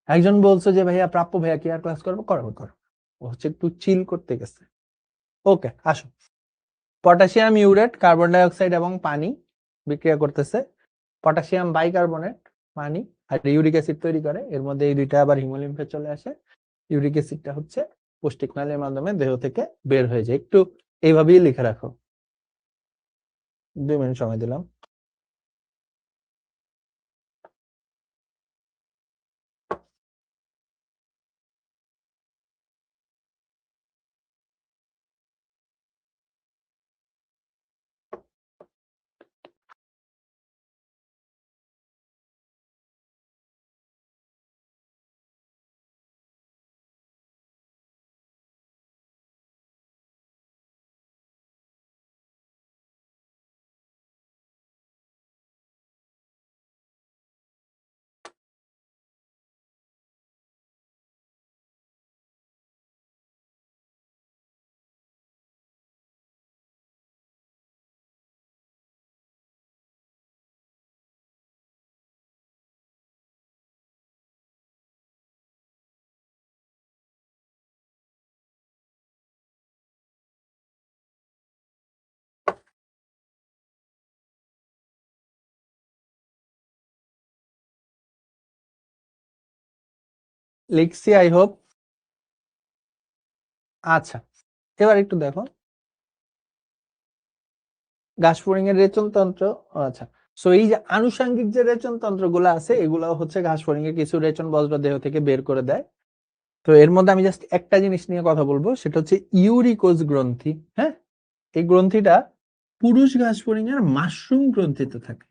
একজন বলছে যে ভাইয়া প্রাপ্য ভাইয়া কি আর ক্লাস করবো? করবো, ও হচ্ছে একটু চিল করতে গেছে। ওকে, আসো। Potassium urate carbon die oxide এবং পানি বিক্রিয়া করতেছে, পটাশিয়াম বাইকার্বনেট পানি আর ইউরিক অ্যাসিড তৈরি করে। এর মধ্যে এই দুইটা আবার হিমোলিম্ফে চলে আসে। ইউরিক অ্যাসিডটা হচ্ছে পৌষ্টিক নালীর মাধ্যমে দেহ থেকে বের হয়ে যায়। একটু এইভাবেই লিখে রাখো। 2 মিনিট সময় দিলাম। লিখছি, আই হোপ। আচ্ছা, এবার একটু দেখো ঘাসফড়িং এর রেচন তন্ত্র। আচ্ছা, সো এই যে আনুষঙ্গিক যে রেচন তন্ত্রগুলো আছে, এগুলো হচ্ছে ঘাসফড়িং এর কিছু রেচন বজ্র দেহ থেকে বের করে দেয়। তো এর মধ্যে আমি জাস্ট একটা জিনিস নিয়ে কথা বলবো, সেটা হচ্ছে ইউরিকোজ গ্রন্থি। হ্যাঁ, এই গ্রন্থিটা পুরুষ ঘাসফড়িং এর মাশরুম গ্রন্থিতে থাকে।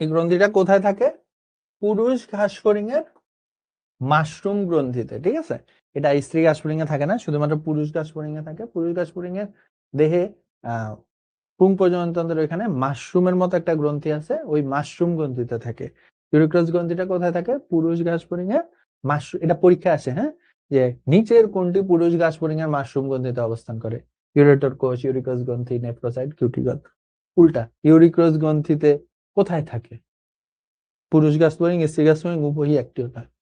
এই গ্রন্থিটা কোথায় থাকে? পুরুষ ঘাসফড়িং এর মাশরুম গ্রন্থিতে, ঠিক আছে। এটা স্ত্রী ঘাসফড়িং এ থাকে না, শুধুমাত্র পুরুষ ঘাসফড়িং এ থাকে। পুরুষ ঘাসফড়িং এর দেহে পুং প্রজননতন্ত্রের এখানে মাশরুমের মতো একটা গ্রন্থি আছে, ওই মাশরুম গ্রন্থিতে থাকে। ইউরিক্রস গ্রন্থিটা কোথায় থাকে? পুরুষ ঘাসফড়িং এর মাশরুম। এটা পরীক্ষা আসে, হ্যাঁ, যে নিচের কোনটি পুরুষ ঘাসফড়িং এর মাশরুম গ্রন্থিতে অবস্থান করে? ইউরেটর কোষ, ইউরিক্রস গ্রন্থি, নেফ্রোসাইট, কিউটিকল। উল্টা, ইউরিক্রস গ্রন্থিতে কোথায় থাকে? পুরুষ ঘাসফড়িং, স্ত্রী ঘাসফড়িং উভয়ই অ্যাক্টিভ থাকে,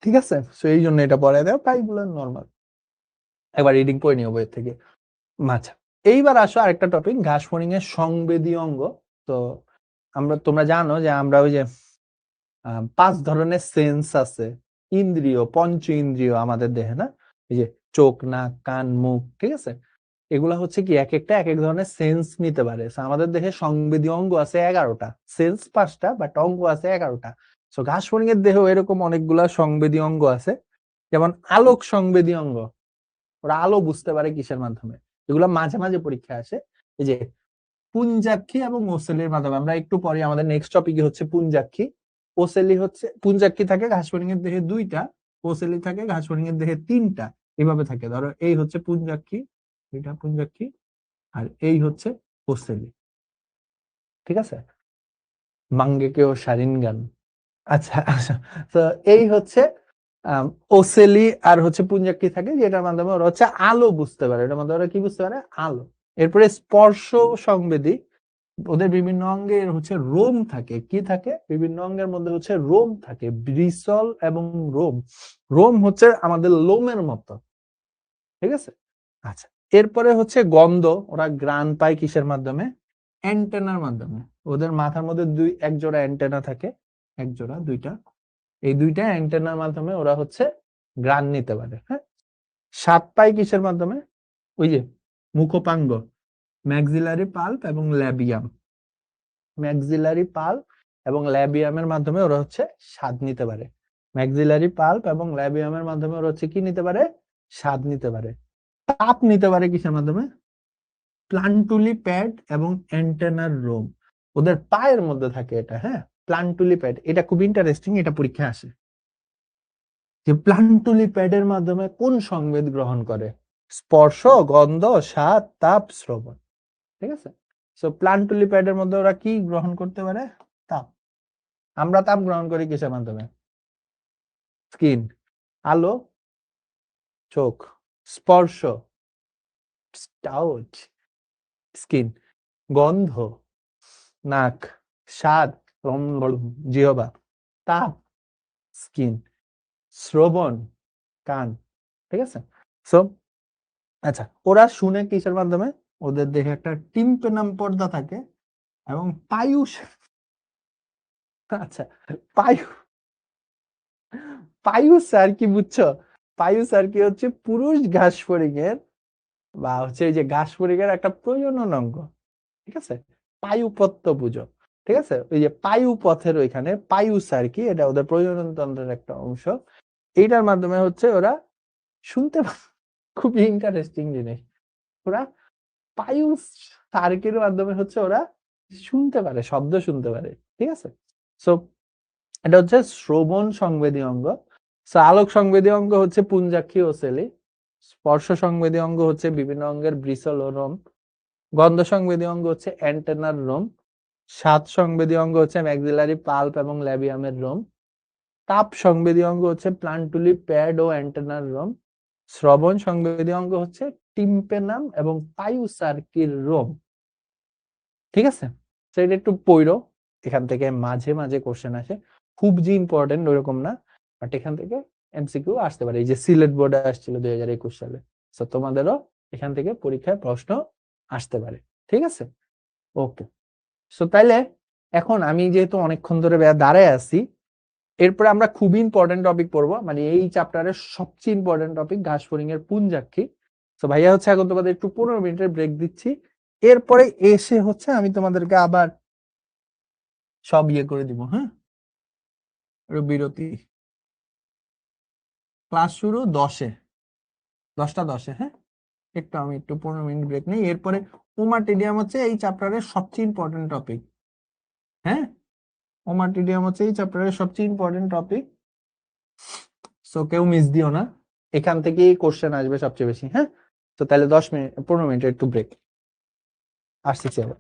ঠিক আছে। সো এই জন্য এটা পড়ায় দেওয়া, প্রায় এগুলো নর্মাল। একবার রিডিং পড়ে নিও বইয়ের থেকে। আচ্ছা, এইবার আসো আরেকটা টপিক, ঘাসফড়িং এর সংবেদী অঙ্গ। তো তোমরা জানো যে আমরা ওই যে 5 ধরনের সেন্স আছে, ইন্দ্রিয়, পঞ্চ ইন্দ্রিয় আমাদের দেহে, না? এই যে চোখ, নাক, কান, মুখ, ঠিক আছে। এগুলা হচ্ছে কি এক একটা এক এক ধরনের সেন্স নিতে পারে। আমাদের দেহে সংবেদী অঙ্গ আছে 11টা, সেন্স 5টা, বাট অঙ্গ আছে 11টা। সো ঘাস ফড়িং এর দেহ এরকম অনেকগুলা সংবেদী অঙ্গ আছে, যেমন আলোক সংবেদী অঙ্গ, ওরা আলো বুঝতে পারে কিসের মাধ্যমে, এগুলো মাঝে মাঝে পরীক্ষা আসে। এই যে পুঞ্জাক্ষী এবং ওসেলির মাধ্যমে, আমরা একটু পরে আমাদের নেক্সট টপিকে হচ্ছে পুঞ্জাক্ষী, ওসেলি হচ্ছে, পুঞ্জাক্ষী থাকে ঘাস ফড়িং এর দেহে 2টা, ওসেলি থাকে ঘাস ফড়িং এর দেহে 3টা, এইভাবে থাকে। ধরো এই হচ্ছে পুঞ্জাক্ষী, এটা পুঞ্জাক্ষী, আর এই হচ্ছে ওসেলি, ঠিক আছে, মাঙ্গেকেও শারিনগান। আচ্ছা আচ্ছা, তো এই হচ্ছে ওসেলি আর হচ্ছে পুঞ্জাক্ষী থাকে, যেটার মাধ্যমে ওরা হচ্ছে আলো বুঝতে পারে, এটার মাধ্যমে ওরা কি বুঝতে পারে, আলো। এরপরে স্পর্শ সংবেদী, ওদের বিভিন্ন অঙ্গের হচ্ছে রোম থাকে, কি থাকে, বিভিন্ন অঙ্গের মধ্যে হচ্ছে রোম থাকে, ব্রিসল এবং রোম। রোম হচ্ছে আমাদের লোমের মতো, ঠিক আছে। আচ্ছা, এরপরে হচ্ছে গন্ধ, ওরা গ্রান পায় কিসের মাধ্যমে, অ্যান্টেনার মাধ্যমে। ওদের মাথার মধ্যে এক জোড়া অ্যান্টেনা থাকে, এক জোড়া, 2টা, এই 2টা অ্যান্টেনার মাধ্যমে ওরা হচ্ছে গ্রান নিতে পারে। হ্যাঁ, স্বাদ পায় কিসের মাধ্যমে, ওই যে মুখোপাঙ্গ, ম্যাক্সিলারি পাল্প এবং ল্যাবিয়াম, ম্যাক্সিলারি পাল্প এবং ল্যাবিয়ামের মাধ্যমে ওরা হচ্ছে স্বাদ নিতে পারে। ম্যাক্সিলারি পাল্প এবং ল্যাবিয়ামের মাধ্যমে ওরা হচ্ছে কি নিতে পারে, স্বাদ নিতে পারে। তাপ নিতে পারে কিসের মাধ্যমে, প্লান্টুলি প্যাড এবং অ্যান্টেনার রোম, ওদের পায়ের মধ্যে থাকে এটা। হ্যাঁ, প্লান্টুলি প্যাড, এটা খুব ইন্টারেস্টিং, এটা পরীক্ষায় আসে যে প্লান্টুলি প্যাডের মাধ্যমে কোন সংবেদ গ্রহণ করে, স্পর্শ, গন্ধ, স্বাদ, তাপ, শ্রবণ, ঠিক আছে। সো প্লান্টুলি প্যাডের মধ্যে ওরা কি গ্রহণ করতে পারে, তাপ। আমরা তাপ গ্রহণ করি কিসের মাধ্যমে, স্কিন, আলো, চোখ, স্পর্শ, টাচ, স্কিন, গন্ধ, নাক, স্বাদ, জিহ্বা, তাপ, স্কিন, শ্রবণ, কান, ঠিক আছে। সো আচ্ছা, ওরা শুনে কিসের মাধ্যমে, ওদের দেখে একটা টিম্পেনাম পর্দা থাকে এবং পায়ু, আচ্ছা, পায়ু, পায়ু স্যার কি বুঝছো, পায়ু স্যার কি হচ্ছে পুরুষ ঘাস ফড়িং এর, বা হচ্ছে এই যে ঘাস ফড়িং এর একটা প্রজনন অঙ্গ, ঠিক আছে, পায়ুপত্য পুজো, ঠিক আছে, ওই যে পায়ু পথের ওইখানে পায়ুস আর কি, এটা ওদের প্রজনন তন্ত্রের একটা অংশ। এইটার মাধ্যমে হচ্ছে ওরা শুনতে খুবই ইন্টারেস্টিং জিনিস, ওরা পায়ুস সার্কের মাধ্যমে হচ্ছে ওরা শুনতে পারে, শব্দ শুনতে পারে, ঠিক আছে। সো এটা হচ্ছে শ্রবণ সংবেদী অঙ্গ। সো আলোক সংবেদী অঙ্গ হচ্ছে পুঞ্জাক্ষী ও সেলি, স্পর্শ সংবেদী অঙ্গ হচ্ছে বিভিন্ন অঙ্গের ব্রিসল ও রোম, গন্ধ সংবেদী অঙ্গ হচ্ছে অ্যান্টেনার রোম, স্বাদ সংবেদী অঙ্গ হচ্ছে ম্যাক্সিলারি পাল্প এবং ল্যাবিয়ামের রোম, তাপ সংবেদী অঙ্গ হচ্ছে প্লান্টুলি প্যাড ও অ্যান্টেনার রোম, শ্রবণ সংবেদী অঙ্গ হচ্ছে টিম্পেনাম এবং পাইউসার্কির রোম, ঠিক আছে। তো এটা একটু পড়ো, এখান থেকে মাঝে মাঝে কোশ্চেন আসে, খুব যে ইম্পর্টেন্ট ওইরকম না, বাট এখান থেকে এমসিকিউ আসতে পারে, এই যে সিলেট বোর্ডে আসছিল 2021 সালে, তো তোমাদেরও এখান থেকে পরীক্ষায় প্রশ্ন আসতে পারে, ঠিক আছে। ওকে, সো তাইলে এখন আমি যেহেতু অনেকক্ষণ ধরে দাঁড়ায় আছি, এরপরে আমরা খুবই ইম্পর্টেন্ট টপিক পড়বো, মানে এই চ্যাপ্টারের সবচেয়ে ইম্পর্টেন্ট টপিক ঘাস ফড়িং এর পুঞ্জাক্ষী। তো ভাইয়া হচ্ছে এখন তোমাদের একটু 15 মিনিটের ব্রেক দিচ্ছি, এরপরে এসে হচ্ছে আমি তোমাদেরকে আবার সব ইয়ে করে দিব। হ্যাঁ, বিরতি, ক্লাস শুরু 10-এ, 10টা 10-এ। হ্যাঁ, আমি একটু 15 মিনিট ব্রেক নেই, এরপরে ওমাটিডিয়াম হচ্ছে এই চ্যাপ্টারের সবচেয়ে ইম্পর্টেন্ট টপিক। হ্যাঁ, ওমাটিডিয়াম হচ্ছে এই চ্যাপ্টারের সবচেয়ে ইম্পর্টেন্ট টপিক, সো কেউ মিস দিও না, এখান থেকেই কোশ্চেন আসবে সবচেয়ে বেশি। হ্যাঁ, তো তাহলে 10 মিনিট 15 মিনিটের একটু ব্রেক, আসতেছি আবার।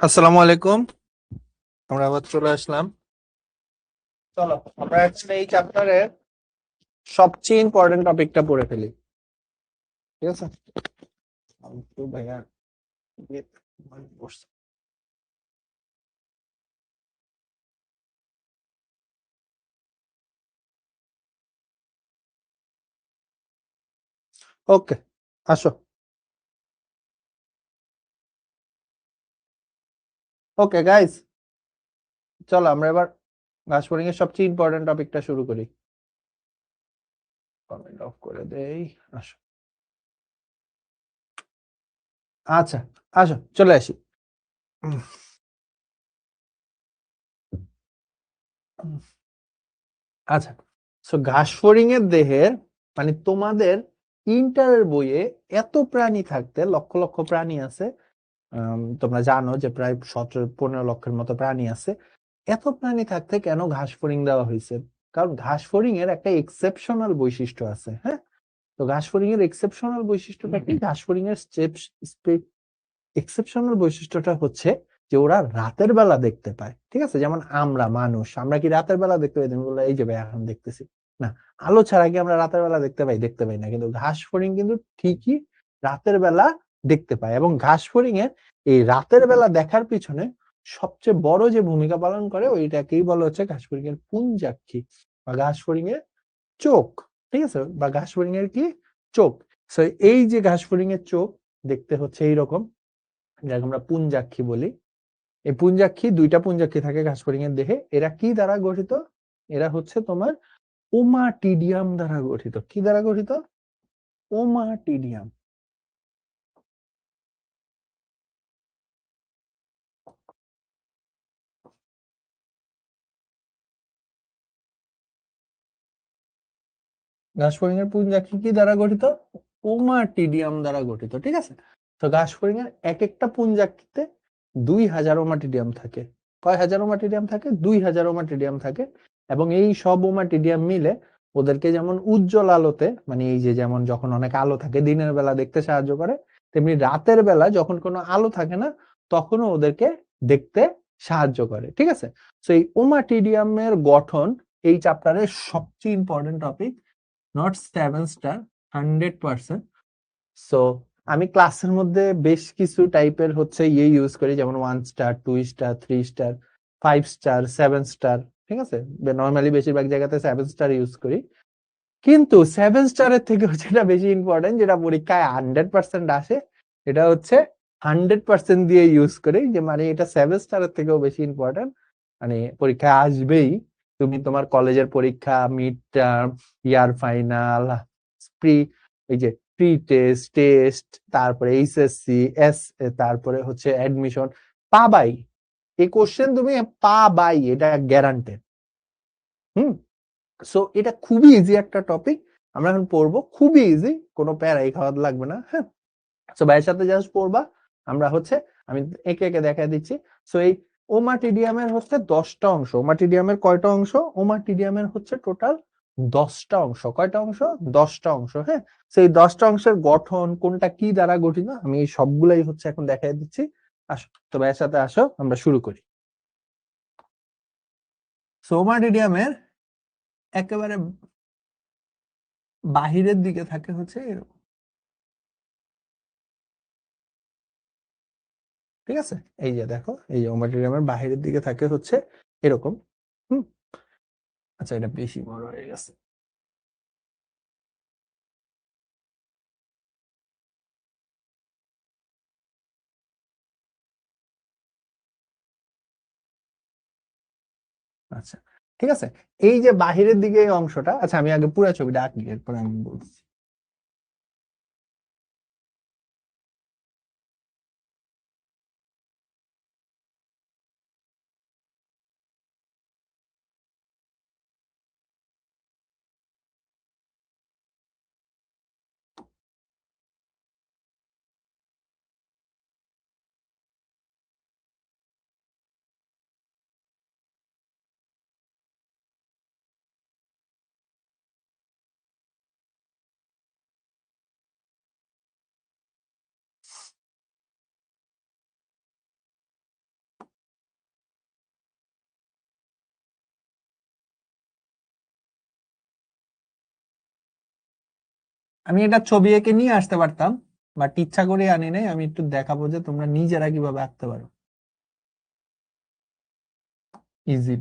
আসসালামু আলাইকুম, আমরা আবার চলে আসলাম। চলো আমরা এখন এই চ্যাপ্টারের সবচেয়ে ইম্পর্টেন্ট টপিকটা পড়ে ফেলি, ঠিক আছে? তো ভাইয়া ওকে, আসো। ওকে গাইস, চলো আমরা এবার ঘাস ফড়িং এর সবচেয়ে ইম্পর্টেন্ট টপিকটা শুরু করি। কমেন্ট অফ করে দেই, আসো। আচ্ছা, আসো চলে আসি। আচ্ছা, সো ঘাস ফড়িং এর দেহের মানে তোমাদের ইন্টারের বইয়ে এত প্রাণী থাকতে, লক্ষ লক্ষ প্রাণী আছে। তোমরা জানো যে প্রায় 17-15 লক্ষের মতো প্রাণী আছে। এত প্রাণী থাকতে কেন ঘাস ফড়িং দেওয়া হয়েছে? কারণ ঘাস ফড়িং এর একটা এক্সেপশনাল বৈশিষ্ট্য আছে, হ্যাঁ। তো ঘাস ফড়িং এর এক্সেপশনাল বৈশিষ্ট্যটা কি? ঘাস ফড়িং এর এক্সেপশনাল বৈশিষ্ট্যটা হচ্ছে যে ওরা রাতের বেলা দেখতে পায়, ঠিক আছে? যেমন আমরা মানুষ, আমরা কি রাতের বেলা দেখতে পাই? তুমি বললে এই যে ভাই এখন দেখতেছি না, আলো ছাড়া কি আমরা রাতের বেলা দেখতে পাই? দেখতে পাই না। কিন্তু ঘাস ফড়িং কিন্তু ঠিকই রাতের বেলা দেখতে পায়। এবং ঘাস ফড়িং এর এই রাতের বেলা দেখার পিছনে সবচেয়ে বড় যে ভূমিকা পালন করে ওইটাকেই বলা হচ্ছে ঘাস ফড়িং এর পুঞ্জাক্ষী বা ঘাস ফড়িং এর চোখ, ঠিক আছে? বা ঘাস ফড়িং এর কি চোখ। সো এই যে ঘাস ফড়িং এর চোখ দেখতে হচ্ছে এইরকম, যাকে আমরা পুঞ্জাক্ষী বলি। এই পুঞ্জাক্ষী, দুইটা পুঞ্জাক্ষী থাকে ঘাস ফড়িং এর দেহে। এরা কি দ্বারা গঠিত? এরা হচ্ছে তোমার ওমাটিডিয়াম দ্বারা গঠিত। কি দ্বারা গঠিত? ওমাটিডিয়াম। ঘাস ফড়িং এর পুঞ্জাক্ষী কি দ্বারা গঠিত? ওমাটিডিয়াম দ্বারা গঠিত, ঠিক আছে? তো ঘাস ফড়িং এর এক একটা পুঞ্জাক্ষীতে 2000 ওমাটিডিয়াম থাকে। কয় হাজার ওমাটিডিয়াম থাকে? 2000 ওমাটিডিয়াম থাকে। এবং এই সব ওমাটিডিয়াম মিলে ওদেরকে যেমন উজ্জ্বল আলোতে, মানে এই যে যেমন যখন অনেক আলো থাকে দিনের বেলা দেখতে সাহায্য করে, তেমনি রাতের বেলা যখন কোনো আলো থাকে না তখনও ওদেরকে দেখতে সাহায্য করে, ঠিক আছে? তো এই ওমাটিডিয়ামের গঠন এই চ্যাপ্টারের সবচেয়ে important topic. Not 7 star, 100%। So আমি ক্লাসের মধ্যে বেশ কিছু টাইপের হচ্ছে ইউজ করি, যেমন 1 star, 2 star, 3 star, 5 star, 7 star, ঠিক আছে? নর্মালি বেশিরভাগ জায়গাতে 7 স্টার ইউজ করি। কিন্তু 7 স্টারের থেকে যেটা বেশি ইম্পর্টেন্ট, যেটা পরীক্ষায় 100% আসে, এটা হচ্ছে 100% দিয়ে ইউজ করি। যে মানে এটা 7 স্টারের থেকেও বেশি ইম্পর্টেন্ট, মানে পরীক্ষায় আসবেই। তুমি তোমার কলেজের পরীক্ষা, mid term, year final, pre, এই যে প্রি টেস্ট, টেস্ট, তারপরে এইচএসসি, তারপরে হচ্ছে অ্যাডমিশন, পাবাই। এই কোশ্চেন তুমি পাবাই, এটা গ্যারান্টেড। হুম। সো এটা খুবই ইজি একটা টপিক, আমরা এখন পড়বো। খুবই ইজি, কোনো প্যারাই খাওয়া লাগবে না, হ্যাঁ। সো ভাইয়ের সাথে জাস্ট পড়বা। আমরা হচ্ছে, আমি একে একে দেখা দিচ্ছি। সো এই ওমাটিডিয়ামের হচ্ছে 10টা অংশ। ওমাটিডিয়ামের কয়টা অংশ? ওমাটিডিয়ামের হচ্ছে টোটাল 10টা অংশ। কয়টা অংশ? 10টা অংশ, হ্যাঁ। সেই 10টা অংশের গঠন কোনটা কি দ্বারা গঠিত আমি এই সবগুলাই হচ্ছে এখন দেখাই দিচ্ছি। আসো তো ভাইয়ের সাথে, আসো আমরা শুরু করি। সো ওমাটিডিয়ামের একেবারে বাহিরের দিকে থাকে হচ্ছে এরকম, ঠিক আছে? এই যে দেখো, এই যে ওমাটিডিয়ামের বাহিরের দিকে থাকে হচ্ছে এরকম। হুম। আচ্ছা, এটা বেশি বড় হয়ে গেছে। আচ্ছা, ঠিক আছে। এই যে বাহিরের দিকে এই অংশটা, আচ্ছা আমি আগে পুরো ছবিটা আঁকি, এরপর আমি বলছি। আমি এটা ছবি এঁকে নিয়ে আসতে পারতাম, বাট ইচ্ছা করে আনি নাই। আমি একটু দেখাবো যে তোমরা নিজেরা কিভাবে আঁকতে পারো ইজি।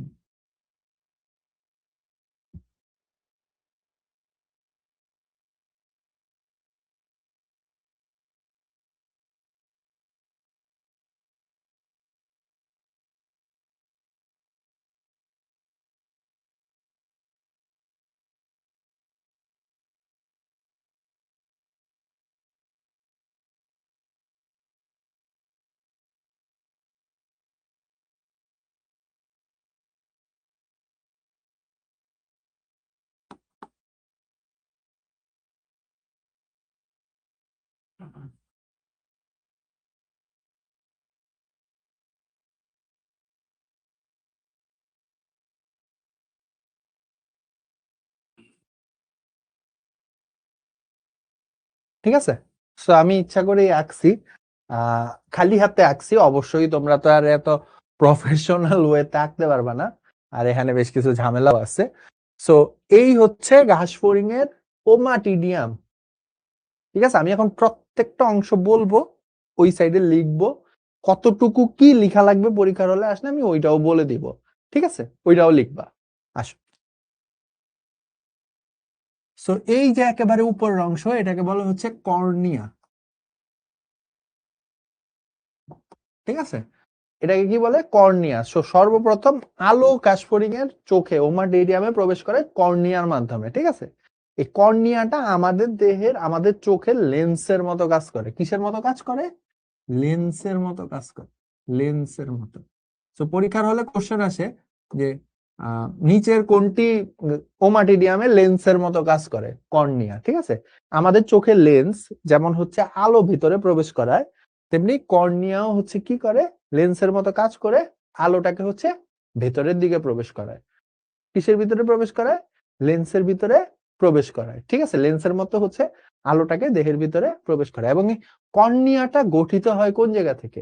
ঠিক আছে, সো আমি ইচ্ছা করে আঁকছি, খালি হাতে আঁকছি। অবশ্যই তোমরা তো আর এত প্রফেশনাল ওয়েতে আঁকতে পারবা না, আর এখানে বেশ কিছু ঝামেলাও আছে। সো এই হচ্ছে ঘাস ফড়িং এর ওমাটিডিয়াম। ঠিক আছে, আমি এখন প্রত্যেকটা অংশ বলবো, ওই সাইডে লিখবো, কতটুকু কি লেখা লাগবে পরীক্ষার হলে আসলে আমি ওইটাও বলে দিব। ঠিক আছে, ওইটাও লিখবা। আসো, সো এই যে একেবারে উপরের অংশ, এটাকে বলা হচ্ছে কর্নিয়া। ঠিক আছে, এটাকে কি বলে? কর্নিয়া। সর্বপ্রথম আলো কাশফড়িং এর চোখে ওমাটিডিয়ামে প্রবেশ করে কর্নিয়ার মাধ্যমে। ঠিক আছে, এই কর্নিয়াটা আমাদের দেহের, আমাদের চোখের লেন্সের মতো কাজ করে। কিসের মতো কাজ করে? লেন্সের মতো কাজ করে, লেন্সের মতো। তো পরীক্ষার হলে কোশ্চেন আসে যে নিচের কোনটি ওমাটিডিয়ামে লেন্সের মতো কাজ করে? কর্নিয়া। ঠিক আছে, আমাদের চোখের লেন্স যেমন হচ্ছে আলো ভিতরে প্রবেশ করায়, তেমনি কর্নিয়াও হচ্ছে কি করে? লেন্সের মতো কাজ করে, আলোটাকে হচ্ছে ভেতরের দিকে প্রবেশ করায়। কিসের ভিতরে প্রবেশ করায়? লেন্সের ভিতরে প্রবেশ করায়। ঠিক আছে, লেন্সের মতো হচ্ছে আলোটাকে দেহের ভিতরে প্রবেশ করায়। এবং এই কর্নিয়াটা গঠিত হয় কোন জায়গা থেকে?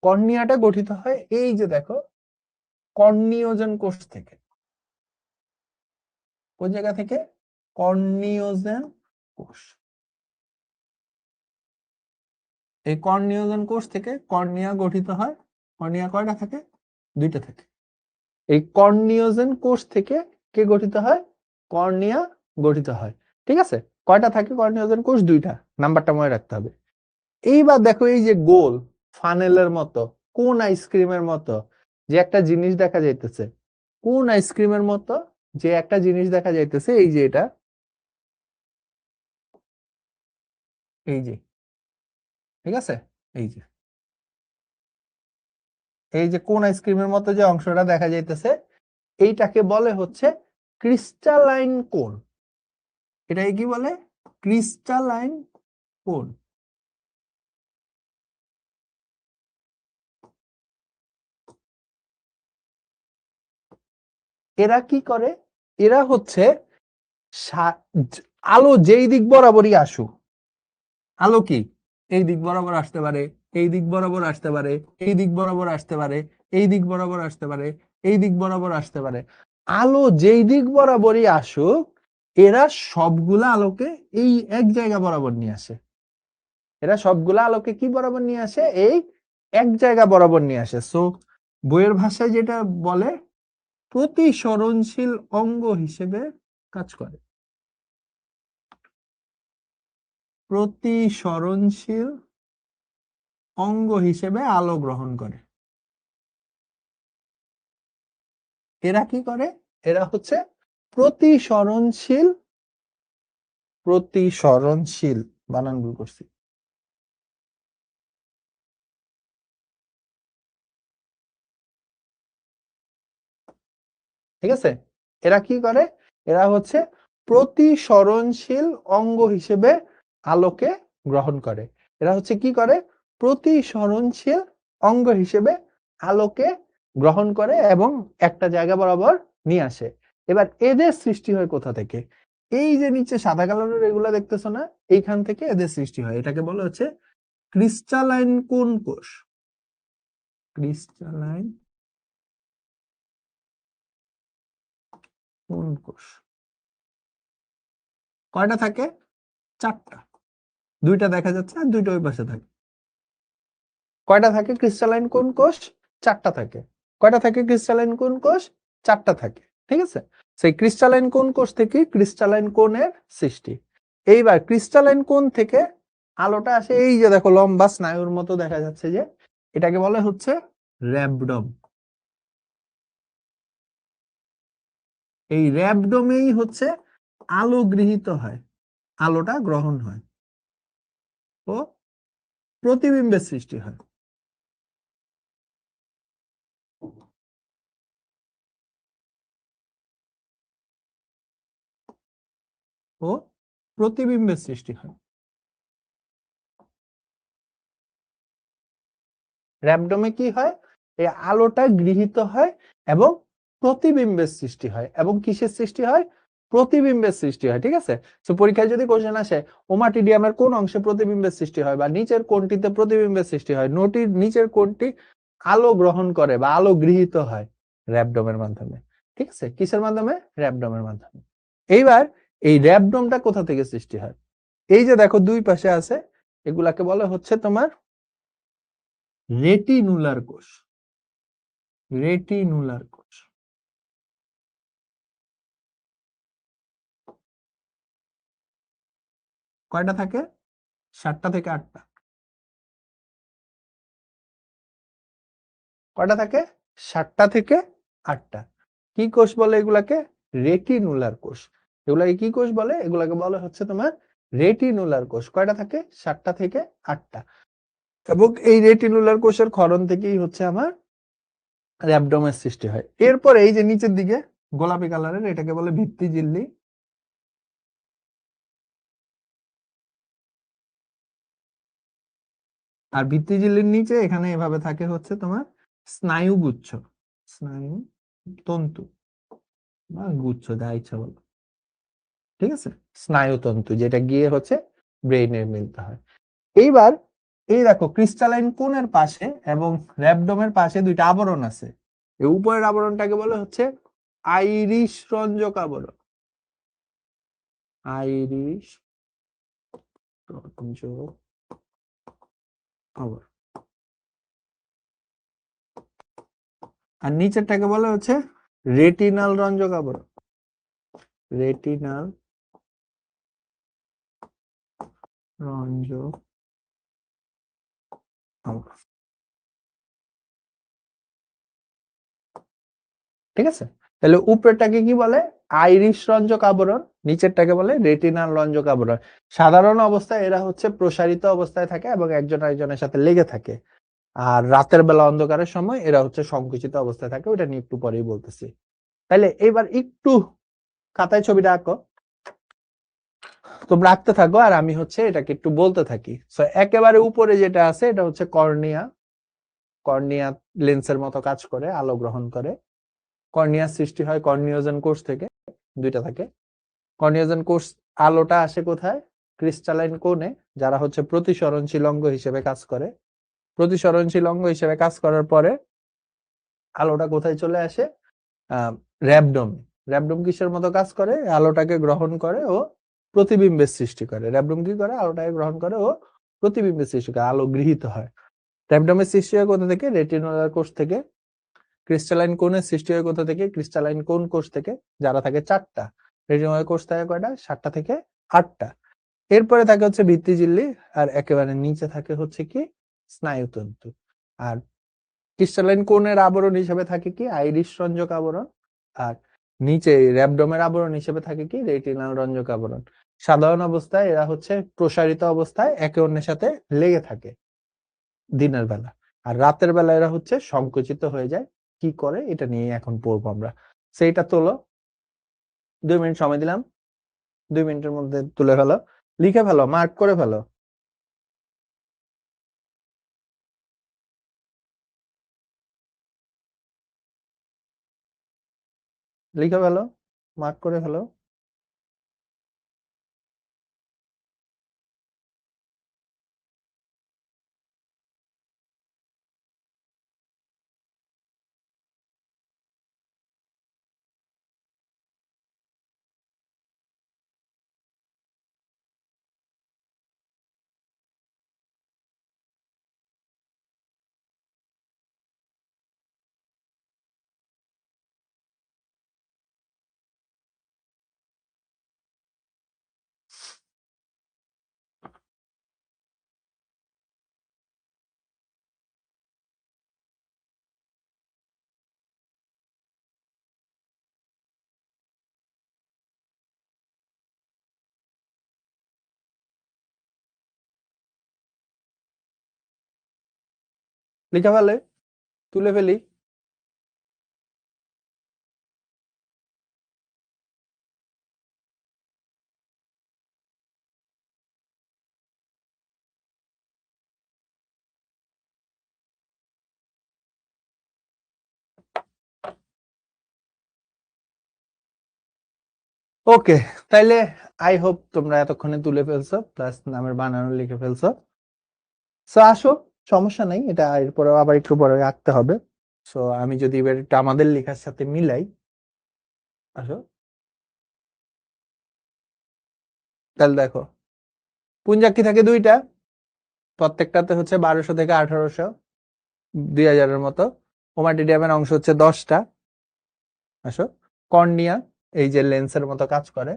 কর্নিয়াটা গঠিত হয় এই যে দেখো, কর্নিওজেন কোষ থেকে। কোন জায়গা থেকে? কর্নিওজেন কোষ। এই কর্নিওজেন কোষ থেকে কর্নিয়া গঠিত হয়। কর্নিয়া কয়টা থাকে? দুইটা থাকে। এই কর্নিওজেন কোষ থেকে কে গঠিত হয়? কর্নিয়া গঠিত হয়। ঠিক আছে, কয়টা থাকে কর্নিওজেন কোষ? দুইটা। নাম্বারটা মনে রাখতে হবে। এইবার দেখো, এই যে গোল ফানেলের মতো, কোন আইসক্রিমের মতো যে একটা জিনিস দেখা যাইতেছে, কোন আইসক্রিমের মতো যে একটা জিনিস দেখা যাইতেছে, এই যে এটা, এই যে, ঠিক আছে, এই যে, এই যে কোন আইসক্রিমের মতো যে অংশটা দেখা যাইতেছে, এইটাকে বলে হচ্ছে ক্রিস্টালাইন কোন। এটাকে কি বলে? ক্রিস্টালাইন কোন। এরা কি করে? এরা হচ্ছে আলো যেই দিক বরাবরই আসুক, আলো কি এই দিক বরাবর আসতে পারে, এই দিক বরাবর আসতে পারে, এই দিক বরাবর আসতে পারে, এই দিক বরাবর আসতে পারে, এই দিক বরাবর আসতে পারে। আলো যেই দিক বরাবরই আসুক, এরা সবগুলা আলোকে এই এক জায়গা বরাবর নিয়ে আসে। এরা সবগুলা আলোকে কি বরাবর নিয়ে আসে? এই এক জায়গা বরাবর নিয়ে আসে। সো বইয়ের ভাষায় যেটা বলে, প্রতিসরণশীল অঙ্গ হিসেবে কাজ করে। প্রতিসরণশীল অঙ্গ হিসেবে আলো গ্রহণ করে। এরা কি করে? এরা হচ্ছে প্রতিসরণশীল, প্রতিসরণশীল, বানান ভুল করছি। ঠিক আছে, এরা কি করে? এরা হচ্ছে প্রতিসরণশীল অঙ্গ হিসেবে আলোকে গ্রহণ করে। এরা হচ্ছে কি করে? প্রতিসরণশীল অঙ্গ হিসেবে আলোকে গ্রহণ করে এবং একটা জায়গা বরাবর নিয়ে আসে। এবার এদের সৃষ্টি হয় কোথা থেকে? এই যে নিচে সাদা কালারের এগুলা দেখতেছো না, এইখান থেকে এদের সৃষ্টি হয়। এটাকে বলা হচ্ছে ক্রিস্টালাইন কোন কোষ। ক্রিস্টালাইন কোন কোষ। কয়টা থাকে? চারটা, দুইটা দেখা যাচ্ছে আর দুইটা ওই পাশে থাকে। কয়টা থাকে ক্রিস্টালাইন কোন কোষ? চারটা থাকে। কয়টা থাকে ক্রিস্টালাইন কোন কোষ? চারটা থাকে। ঠিক আছে, সেই ক্রিস্টালাইন কোন কোষ থেকে ক্রিস্টালাইন কোণের সৃষ্টি। এইবার ক্রিস্টালাইন কোণ থেকে আলোটা আসে, এই যে দেখো লম্বা স্নায়ুর মতো দেখা যাচ্ছে, যে এটাকে বলে হচ্ছে র্যাবডম। এই র্যাবডমেই হচ্ছে আলো গৃহীত হয়, আলোটা গ্রহণ হয় ও প্রতিবিম্বের সৃষ্টি হয়। ও প্রতিবিম্বের সৃষ্টি হয়। র্যাবডমে কি হয়? এই আলোটা গৃহীত হয় এবং প্রতিবিম্বের সৃষ্টি হয়। এবং কিসের সৃষ্টি হয়? প্রতিবিম্বের সৃষ্টি হয়। ঠিক আছে, তো পরীক্ষায় যদি কোশ্চেন আসে ওমাটিডিয়ামের কোন অংশে প্রতিবিম্বের সৃষ্টি হয় বা নিচের কোনটিতে প্রতিবিম্বের সৃষ্টি হয়, নোটির নিচের কোনটি আলো গ্রহণ করে বা আলো গৃহীত হয়? র্যাবডমের মাধ্যমে। ঠিক আছে, কিসের মাধ্যমে? র্যাবডমের মাধ্যমে। এইবার এই র্যাবডমটা কোথা থেকে সৃষ্টি হয়? এই যে দেখো দুই পাশে আছে, এগুলাকে বলে হচ্ছে তোমার রেটিনুলার কোষ। রেটিনুলার কোষ। কয়টা থাকে? 7টা থেকে 8টা। কয়টা থাকে? 7টা থেকে 8টা। কি কোষ বলে এগুলাকে? রেটিনুলার কোষ। এগুলাকে কি কোষ বলে? এগুলাকে বলে হচ্ছে তোমার রেটিনুলার কোষ। কয়টা থাকে? 7টা থেকে 8টা। এবং এই রেটিনুলার কোষের ক্ষরণ থেকেই হচ্ছে আমার র্যাবডমের সৃষ্টি হয়। এরপর এই যে নিচের দিকে গোলাপি কালারের, এটাকে বলে ভিত্তি ঝিল্লি। আর ভিত্তি ঝিল্লির নিচে এখানে এভাবে থাকে হচ্ছে তোমার স্নায়ুগুচ্ছ, স্নায়ু তন্তু বা গুচ্ছ, যা ইচ্ছা বলো। ঠিক আছে, স্নায়ুতন্তু, যেটা গিয়ে হচ্ছে ব্রেইনের মিলতে হয়। এইবার এই দেখো ক্রিস্টালাইন কোণের পাশে এবং র্যাবডমের পাশে দুইটা আবরণ আছে। এই উপরের আবরণটাকে বলে হচ্ছে আইরিশ রঞ্জক আবরণ। আইরিশ রঞ্জক আবরণ। আর নিচেরটাকে বলে হচ্ছে রেটিনাল রঞ্জক আবরণ। রেটিনাল রঞ্জক আবরণ। ঠিক আছে, তাহলে উপরেরটাকে কি বলে? আইরিশ রঞ্জক আবরণ, নিচেরটাকে বলে রেটিনাল রঞ্জক আবরণ। সাধারণ অবস্থায় এরা হচ্ছে প্রসারিত অবস্থায় থাকে এবং একজন আরেকজনের সাথে লেগে থাকে। আর রাতের বেলা অন্ধকারের সময় এরা হচ্ছে সংকুচিত অবস্থায় থাকে, ওটা নিয়ে একটু পরেই বলতেছি। তাহলে এবার একটু খাতায় ছবিটা আঁকো, তোমরা আঁকতে থাকো আর আমি হচ্ছে এটাকে একটু বলতে থাকি। সো একেবারে উপরে যেটা আছে এটা হচ্ছে কর্নিয়া। কর্নিয়া লেন্সের মতো কাজ করে, আলো গ্রহণ করে। কর্নিয়ার সৃষ্টি হয় কর্নিওজেন কোষ থেকে, দুইটা থাকে। কর্নিওজেন কোষ, আলোটা আসে কোথায়? ক্রিস্টালাইন কোণে, যারা হচ্ছে প্রতিসরণশীল অঙ্গ হিসেবে কাজ করে। প্রতিসরণশীল অঙ্গ হিসেবে কাজ করার পরে আলোটা কোথায় চলে আসে? র্যাবডম। র্যাবডম কিসের মতো কাজ করে? আলোটাকে গ্রহণ করে ও প্রতিবিম্বের সৃষ্টি করে। র্যাবডম কি করে? আলোটাকে গ্রহণ করে ও প্রতিবিম্বের সৃষ্টি করে, আলো গৃহীত হয়। র্যাবডমের সৃষ্টি হয় কোথা থেকে? রেটিনুলার কোষ থেকে। ক্রিস্টালাইন কোণের সৃষ্টি হয় কোথা থেকে? ক্রিস্টালাইন কোণ কোষ থেকে, যারা থাকে 4টা। রেটিনুলার কোষ থাকে কয়টা? 7টা থেকে 8টা। এরপরে থাকে হচ্ছে ভিত্তি ঝিল্লি, আর একেবারে নিচে থাকে হচ্ছে কি স্নায়ুতন্তু। আর ক্রিস্টালাইন কোণের আবরণ হিসেবে থাকে কি আইরিশ রঞ্জক আবরণ, আর নিচে র্যাবডমের আবরণ হিসেবে থাকে কি রেটিনাল রঞ্জক আবরণ। সাধারণ অবস্থায় এরা হচ্ছে প্রসারিত অবস্থায় একে অন্যের সাথে লেগে থাকে দিনের বেলা, আর রাতের বেলা এরা হচ্ছে সংকুচিত হয়ে যায়। কি করে এটা নিয়ে এখন পড়বো আমরা। সেইটা তোলো, 2 মিনিট সময় দিলাম, 2 মিনিটের মধ্যে তুলে ফেলো, লিখে ফেলো, মার্ক করে ফেলো। লিখে ফেলো, মার্ক করে ফেলো। লিখে ফেলে, তুলে ফেলি। ওকে, তাইলে আই হোপ তোমরা এতক্ষণে তুলে ফেলছো, প্লাস নামের বানানো লিখে ফেলছো। সো আসো, সমস্যা নেই, এটা এরপরেও আবার একটু পরে আঁকতে হবে। সো আমি যদি এবার একটু আমাদের লেখার সাথে মিলাই, আসো, তাহলে দেখো পুঞ্জাক্ষী থাকে দুইটা, প্রত্যেকটাতে হচ্ছে 1200 থেকে 1800, 2000-এর মতো। ওমাটিডিয়ামের অংশ হচ্ছে 10টা। আসো, কর্নিয়া এই যে লেন্সের মতো কাজ করে,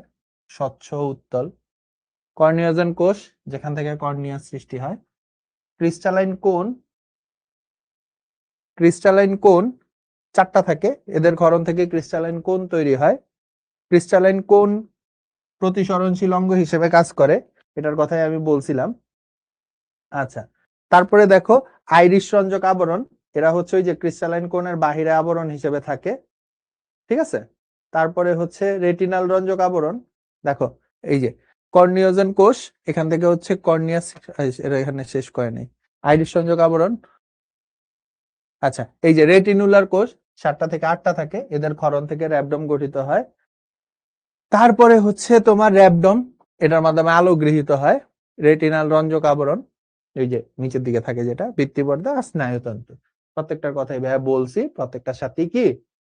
স্বচ্ছ উত্তল। কর্নিওজেন কোষ, যেখান থেকে কর্নিয়া সৃষ্টি হয়। ক্রিস্টালাইন কোন, ক্রিস্টালাইন কোন 4টা থাকে, এদের ক্ষরণ থেকে ক্রিস্টালাইন কোন তৈরি হয়। ক্রিস্টালাইন কোন প্রতিসরণশীল অঙ্গ হিসেবে কাজ করে, এটার কথাই আমি বলছিলাম। আচ্ছা, তারপরে দেখো আইরিশ রঞ্জক আবরণ, এরা হচ্ছে ওই যে ক্রিস্টালাইন কোণের বাহিরে আবরণ হিসেবে থাকে, ঠিক আছে। তারপরে হচ্ছে রেটিনাল রঞ্জক আবরণ, দেখো এই যে কর্নিওজেন কোষ, এখান থেকে হচ্ছে কর্নিয়া, এরা এখানে শেষ করে নেই। আইরিশ রঞ্জক আবরণ, আচ্ছা এই যে রেটিনুলার কোষ 7টা থেকে 8টা থাকে, এদের ক্ষরণ থেকে র্যাবডম গঠিত হয়। তারপরে হচ্ছে তোমার র্যাবডম, এটার মাধ্যমে আলো গৃহীত হয়। রেটিনাল রঞ্জক আবরণ, এই যে নিচের দিকে থাকে যেটা, ভিত্তিপর্দা আর স্নায়ুতন্ত্র। প্রত্যেকটার কথাই ভাইয়া বলছি, প্রত্যেকটার সাথে কি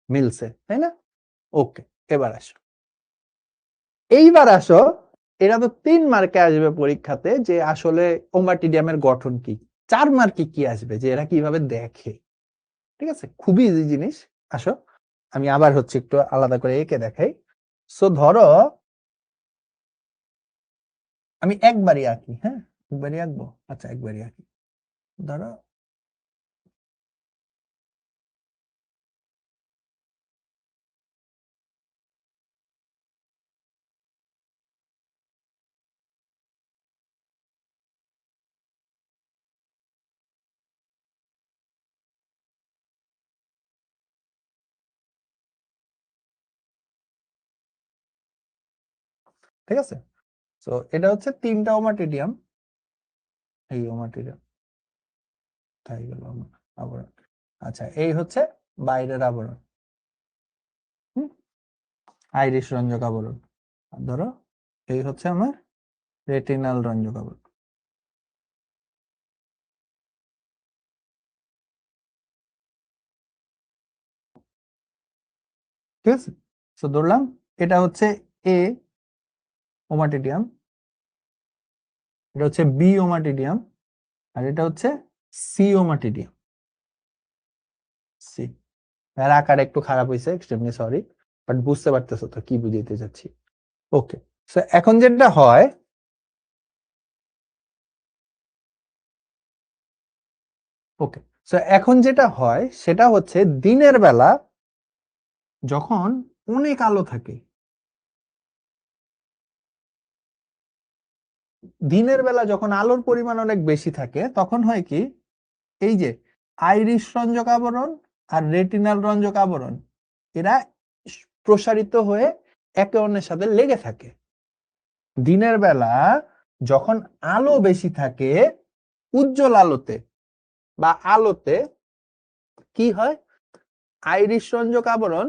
মিলছে, তাই না? ওকে, এবার আসো, এইবার আসো, এরা তো 3 মার্কে আসবে পরীক্ষাতে, যে আসলে ওমাটিডিয়ামের গঠন কি। 4 মার্কে কি আসবে, যে এরা কিভাবে দেখে। ঠিক আছে, খুবই ইজি জিনিস। আসো, আমি আবার হচ্ছে একটু আলাদা করে এঁকে দেখাই। সো ধরো আমি একবারই আঁকি, হ্যাঁ একবারই আঁকবো, আচ্ছা একবারই আঁকি। ধরো ঠিক আছে, তো এটা হচ্ছে 3টা ওমাটিডিয়াম, এই ওমাটিডিয়াম তাই গেল আবরণ। আচ্ছা, এই হচ্ছে বাইরের আবরণ, আইরিশ রঞ্জক আবরণ। আর ধরো এই হচ্ছে আমার রেটিনাল রঞ্জক আবরণ। ঠিক আছে, তো ধরলাম এটা হচ্ছে এ ওমাটিডিয়াম, এটা হচ্ছে বি ওমাটিডিয়াম, আর এটা হচ্ছে সি ওমাটিডিয়াম। সি, এর আকার একটু খারাপ হয়েছে, এক্সট্রিমলি সরি, বাট বুঝতে পারতেছো তো কি বুঝাইতে যাচ্ছি। ওকে, সো এখন যেটা হয়, ওকে, সো এখন যেটা হয় সেটা হচ্ছে দিনের বেলা যখন অনেক আলো থাকে, দিনের বেলা যখন আলোর পরিমাণ অনেক বেশি থাকে, তখন হয় কি, এই যে আইরিশ রঞ্জক আবরণ আর রেটিনাল রঞ্জক আবরণ, এরা প্রসারিত হয়ে একে অন্যের সাথে লেগে থাকে। দিনের বেলা যখন আলো বেশি থাকে, উজ্জ্বল আলোতে বা আলোতে কি হয়, আইরিশ রঞ্জক আবরণ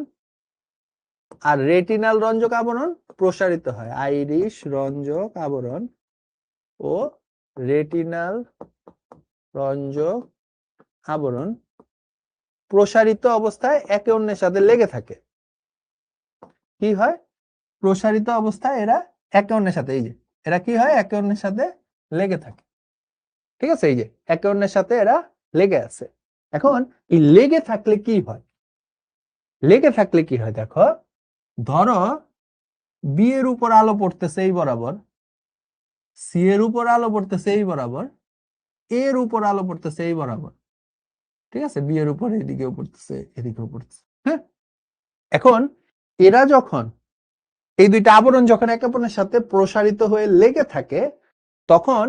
আর রেটিনাল রঞ্জক আবরণ প্রসারিত হয়। আইরিশ রঞ্জক আবরণ ও রেটিনাল রঞ্জক আবরণ প্রসারিত অবস্থায় একে অন্যের সাথে লেগে থাকে। কি হয়, প্রসারিত অবস্থায় এরা একে অন্যের সাথে, এই যে এরা কি হয়, একে অন্যের সাথে লেগে থাকে। ঠিক আছে, এই যে একে অন্যের সাথে এরা লেগে আছে। এখন এই লেগে থাকলে কি হয়, লেগে থাকলে কি হয় দেখো, ধরো বি এর উপর আলো পড়তেছে এই বরাবর, সি এর উপর আলো পড়তেছে এই বরাবর, এর উপর আলো পড়তেছে এই বরাবর। ঠিক আছে, বি এর উপর এদিকেও পড়তেছে, এদিকেও পড়তেছে, হ্যাঁ। এখন এরা যখন, এই দুইটা আবরণ যখন একে অপরের সাথে প্রসারিত হয়ে লেগে থাকে, তখন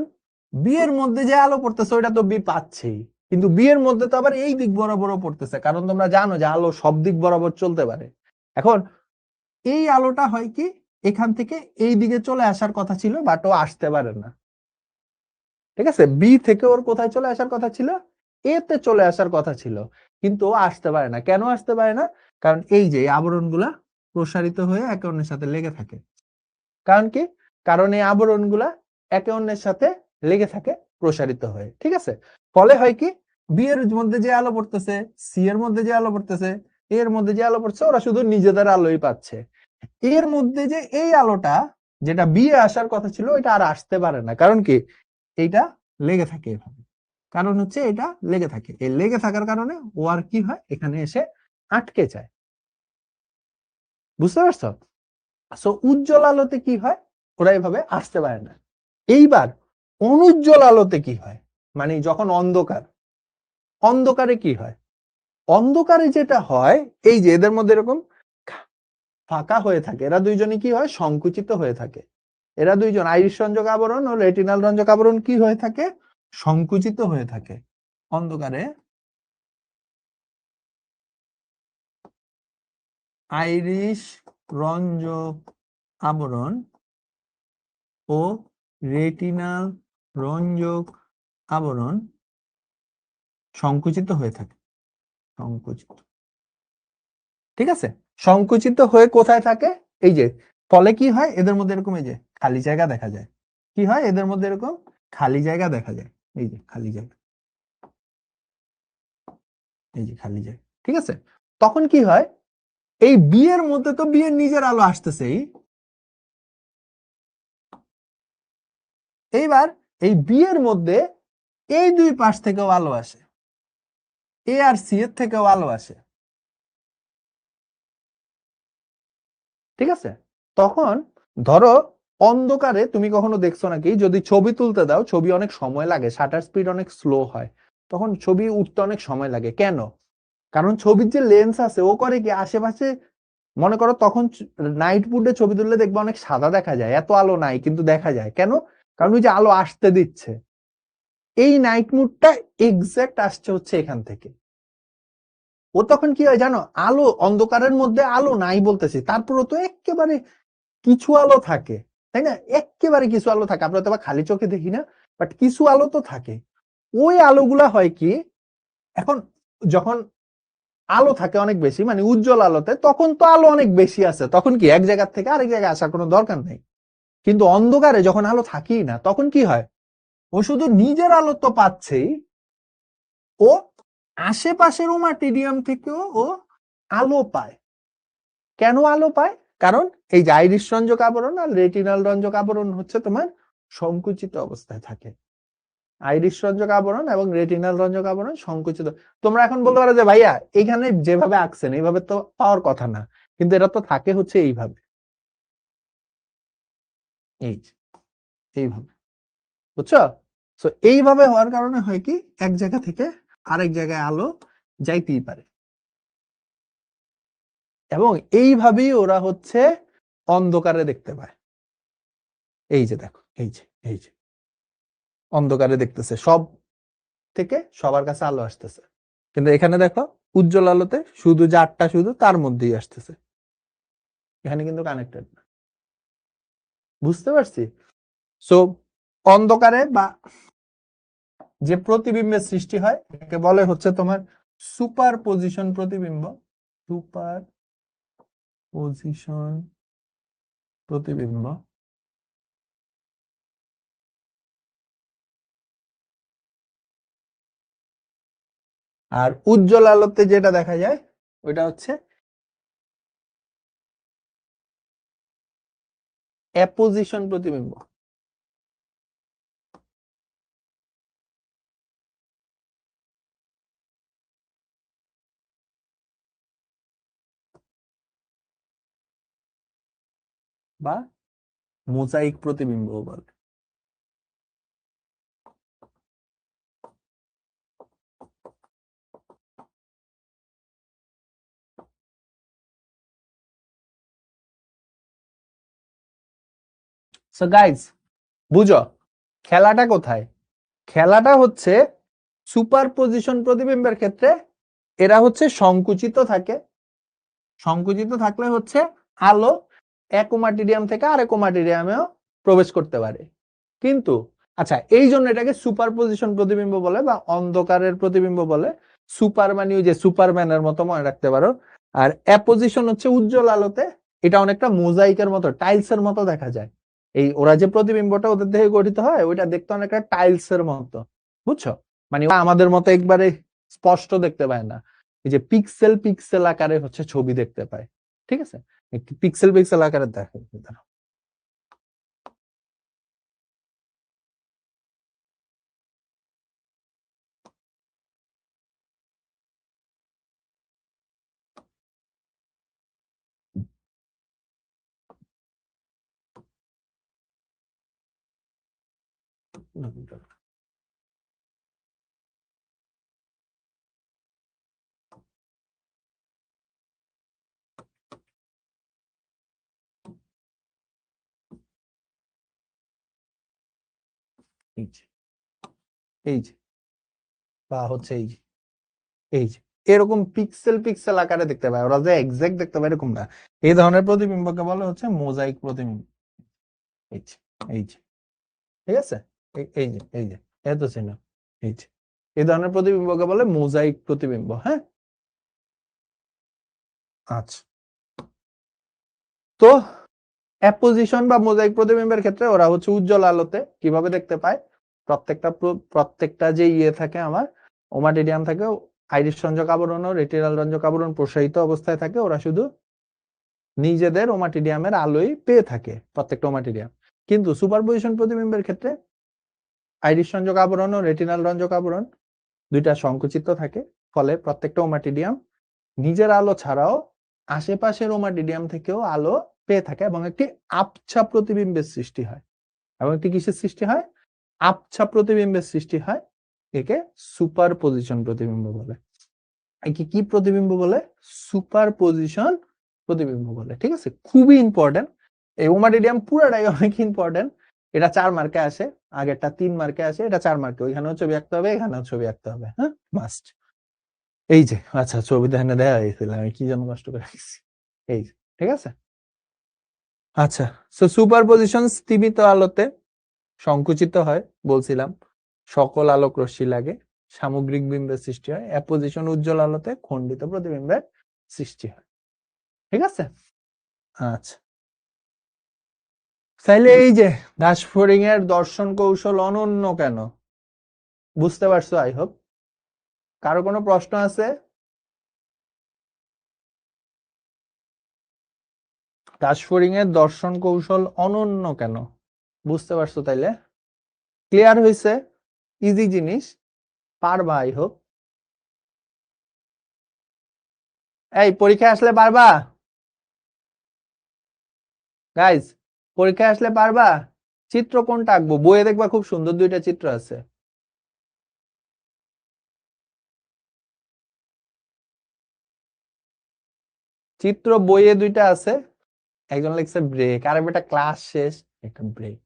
বি এর মধ্যে যে আলো পড়তেছে ওইটা তো বি পাচ্ছেই, কিন্তু বি এর মধ্যে তো আবার এই দিক বরাবরও পড়তেছে, কারণ তোমরা জানো যে আলো সব দিক বরাবর চলতে পারে। এখন এই আলোটা হয় কি এখান থেকে এই দিকে চলে আসার কথা ছিল, বাট ও আসতে পারে না। ঠিক আছে, বি থেকে ওর কোথায় চলে আসার কথা ছিল, এ তে চলে আসার কথা ছিল, কিন্তু ও আসতে পারে না। কেন আসতে পারে না? কারণ এই যে আবরণগুলা প্রসারিত হয়ে একে অন্যের সাথে লেগে থাকে। কারণ কি? কারণ এই আবরণগুলা একে অন্যের সাথে লেগে থাকে প্রসারিত হয়ে। ঠিক আছে, ফলে হয় কি বি এর মধ্যে যে আলো পড়তেছে, সি এর মধ্যে যে আলো পড়তেছে, এর মধ্যে যে আলো পড়ছে, ওরা শুধু নিজেদের আলোই পাচ্ছে। এর মধ্যে যে এই আলোটা যেটা বি এ আসার কথা ছিল এটা আর আসতে পারে না। কারণ কি? এইটা লেগে থাকে এভাবে। কারণ হচ্ছে এটা লেগে থাকে, এই লেগে থাকার কারণে ও আর কি হয় এখানে এসে আটকে যায়। বুঝতে পারছো? সো উজ্জ্বল আলোতে কি হয়, ওরা এভাবে আসতে পারে না। এইবার অনুজ্জ্বল আলোতে কি হয়, মানে যখন অন্ধকার, অন্ধকারে কি হয়? অন্ধকারে যেটা হয় এই যে এদের মধ্যে এরকম ফাঁকা হয়ে থাকে, এরা দুইজনই কি হয় সংকুচিত হয়ে থাকে। এরা দুইজন আইরিশ রঞ্জক আবরণ ও রেটিনাল রঞ্জক আবরণ কি হয়ে থাকে? সংকুচিত হয়ে থাকে অন্ধকারে। আইরিশ রঞ্জক আবরণ ও রেটিনাল রঞ্জক আবরণ সংকুচিত হয়ে থাকে। সংকুচিত, ঠিক আছে, সংকুচিত হয়ে কোথায় থাকে? এই যে, ফলে কি হয় এদের মধ্যে এরকম এই যে খালি জায়গা দেখা যায়। কি হয় এদের মধ্যে এরকম খালি জায়গা দেখা যায়, এই যে খালি জায়গা, এই যে খালি জায়গা। ঠিক আছে, তখন কি হয় এই বি এর মধ্যে তো বি এর নিজের আলো আসতেছেই। এইবার এই বি এর মধ্যে এই দুই পাশ থেকেও আলো আসে, এ আর সি এর থেকেও আলো আসে। ঠিক আছে, তখন ধরো অন্ধকারে তুমি কখনো দেখছো নাকি যদি ছবি তুলতে দাও, ছবি অনেক সময় লাগে, শাটার স্পিড অনেক স্লো হয়, তখন ছবি উঠতে অনেক সময় লাগে। কেন? কারণ ছবির যে লেন্স আছে ও করে কি আশেপাশে, মনে করো তখন নাইট মুডে ছবি তুললে দেখবে অনেক সাদা দেখা যায়, এত আলো নাই কিন্তু দেখা যায়। কেন? কারণ ওই যে আলো আসতে দিচ্ছে, এই নাইট মুডটা এক্সাক্ট আসছে হচ্ছে এখান থেকে। ও তখন কি হয় জানো, আলো অন্ধকারের মধ্যে আলো নাই বলতেছি, তারপরও তো একেবারে কিছু আলো থাকে, তাই না? একেবারে কিছু আলো থাকে, আমরা তো খালি চোখে দেখি না, বাট কিছু আলো তো থাকে। ওই আলোগুলা হয় কি, এখন যখন আলো থাকে অনেক বেশি মানে উজ্জ্বল আলোতে, তখন তো আলো অনেক বেশি আছে, তখন কি এক জায়গা থেকে আরেক জায়গায় আসার কোনো দরকার নেই। কিন্তু অন্ধকারে যখন আলো থাকেই না, তখন কি হয়, ও শুধু নিজের আলো তো পাচ্ছেই, ও আশেপাশের ওমাটিডিয়াম থেকেও ও আলো পায়। কেন আলো পায়? কারণ এই যে আইরিশ রঞ্জক আবরণ আর রেটিনাল রঞ্জক আবরণ হচ্ছে তোমার সংকুচিত অবস্থায় থাকে। আইরিশ রঞ্জক আবরণ এবং রেটিনাল রঞ্জক আবরণ সংকুচিত। তোমরা এখন বলতে পারো যে ভাইয়া এখানে যেভাবে আঁকছেন এইভাবে তো পাওয়ার কথা না, কিন্তু এটা তো থাকে হচ্ছে এইভাবে, এই এইভাবে, বুঝছো? তো এইভাবে হওয়ার কারণে হয় কি এক জায়গা থেকে আরেক জায়গায় আলো যাইতেই পারে, এবং এইভাবেই ওরা হচ্ছে অন্ধকারে দেখতে পায়। এই যে দেখো, এই যে এই যে অন্ধকারে দেখতেছে, সব থেকে সবার কাছে আলো আসতেছে, কিন্তু এখানে দেখো উজ্জ্বল আলোতে শুধু যারটা শুধু তার মধ্যেই আসতেছে, এখানে কিন্তু কানেক্টেড না। বুঝতে পারছি? সো অন্ধকারে বা যে প্রতিবিম্বের সৃষ্টি হয় একে বলে হচ্ছে তোমার সুপার পজিশন প্রতিবিম্ব। সুপার পজিশন প্রতিবিম্ব। আর উজ্জ্বল আলোতে যেটা দেখা যায় ওইটা হচ্ছে অ্যাপোজিশন প্রতিবিম্ব। বা মোজাইক প্রতিবিম্ব বলে। সো গাইজ বুঝো খেলাটা কোথায়? খেলাটা হচ্ছে সুপারপজিশন প্রতিবিম্বের ক্ষেত্রে এরা হচ্ছে সংকুচিত থাকে। সংকুচিত থাকলে হচ্ছে আলো এক ওমাটিরিয়াম থেকে আরেক ওমাটিরিয়ামেও প্রবেশ করতে পারে। কিন্তু আচ্ছা, এই জন্য এটাকে সুপারপজিশন প্রতিবিম্ব বলে বা অন্ধকারের প্রতিবিম্ব বলে। সুপার মানে ওই যে সুপারম্যানের মতো মনে রাখতে পারো। আর অ্যাপোজিশন হচ্ছে উজ্জ্বল আলোতে, এটা অনেকটা মোজাইকের মতো, টাইলসের মতো দেখা যায়। এই ওরা যে প্রতিবিম্বটা ওদের থেকে গঠিত হয় ওইটা দেখতে অনেকটা টাইলসের মতো, বুঝছো? মানে ওরা আমাদের মতো একবারে স্পষ্ট দেখতে পায় না, এই যে পিক্সেল পিক্সেল আকারে হচ্ছে ছবি দেখতে পায়। ঠিক আছে, একটু পিক্সেল পিক্সেল আকারে দেখো। এই যে এই যে বা হচ্ছে এই যে এই যে এরকম পিক্সেল পিক্সেল আকারে দেখতে পায়, ওরা যে এক্সাক্ট দেখতে পায় এরকম না। এই ধরনের প্রতিবিম্বকে বলা হচ্ছে মোজাইক প্রতিবিম্ব। এই যে এই যে ঠিক আছে, এই যে এত চিহ্ন, এই যে এই ধরনের প্রতিবিম্বকে বলে মোজাইক প্রতিবিম্ব। হ্যাঁ, আচ্ছা। তো অ্যাপোজিশন বা মোজাইক প্রতিবিম্বের ক্ষেত্রে ওরা হচ্ছে উজ্জ্বল আলোতে কিভাবে দেখতে পায়, প্রত্যেকটা যে ইয়ে থাকে আমার ওমাটিডিয়াম থাকে, আইরিশ রঞ্জক আবরণ ও রেটিনাল রঞ্জক আবরণ প্রসারিত অবস্থায় থাকে, ওরা শুধু নিজেদের ওমাটিডিয়ামের আলোই পেয়ে থাকে প্রত্যেকটা ওমাটিডিয়াম। কিন্তু সুপারপজিশন প্রতিবিম্বের ক্ষেত্রে আইরিশ রঞ্জক আবরণ ও রেটিনাল রঞ্জক আবরণ দুইটা সংকুচিত থাকে, ফলে প্রত্যেকটা ওমাটিডিয়াম নিজের আলো ছাড়াও আশেপাশের ওমাটিডিয়াম থেকেও আলো পেয়ে থাকে এবং একটি আবছা প্রতিবিম্বের সৃষ্টি হয়। এবং একটি কিসের সৃষ্টি হয়? আবছা প্রতিবিম্বের সৃষ্টি হয়। একে সুপারপজিশন প্রতিবিম্ব বলে। একে কি প্রতিবিম্ব বলে? সুপারপজিশন প্রতিবিম্ব বলে। ঠিক আছে, খুবই ইম্পর্টেন্ট। এই ওমাটিডিয়াম পুরাটাই অনেক ইম্পর্টেন্ট। এটা 4 মার্কে আসে, আগেরটা 3 মার্কে আসে, এটা 4 মার্কে। ওইখানেও ছবি আঁকতে হবে, এখানেও ছবি আঁকতে হবে। হ্যাঁ, মাস্ট। এই যে আচ্ছা, ছবি এখানে দেওয়া হয়েছিল, আমি কি জন্য কষ্ট করে রাখছি। এই যে, ঠিক আছে। আচ্ছা, সো সুপারপজিশন স্তিমিত আলোতে সংকুচিত হয় বলছিলাম, সকল আলোক রশ্মি লাগে, সামগ্রিক বিম্বের সৃষ্টি হয়। অ্যাপোজিশন উজ্জ্বল আলোতে খণ্ডিত প্রতিবিম্বের সৃষ্টি হয়। ঠিক আছে, আচ্ছা। তাইলে এই যে দাসফড়িং এর দর্শন কৌশল অনন্য কেন, বুঝতে পারছো? I hope. কারো কোনো প্রশ্ন আছে? দাসফড়িং এর দর্শন কৌশল অনন্য কেন, বুঝতে পারছো? তাইলে ক্লিয়ার হয়েছে, ইজি জিনিস, পারবা আই হোপ। এই পরীক্ষায় আসলে পারবা গাইজ? পরীক্ষায় আসলে পারবা? চিত্র কোনটা আঁকবো? বইয়ে দেখবা খুব সুন্দর দুইটা চিত্র আছে। চিত্র বইয়ে দুইটা আছে, একজন লিখছে ব্রেক, আর একটা ক্লাস শেষ, একটা ব্রেক।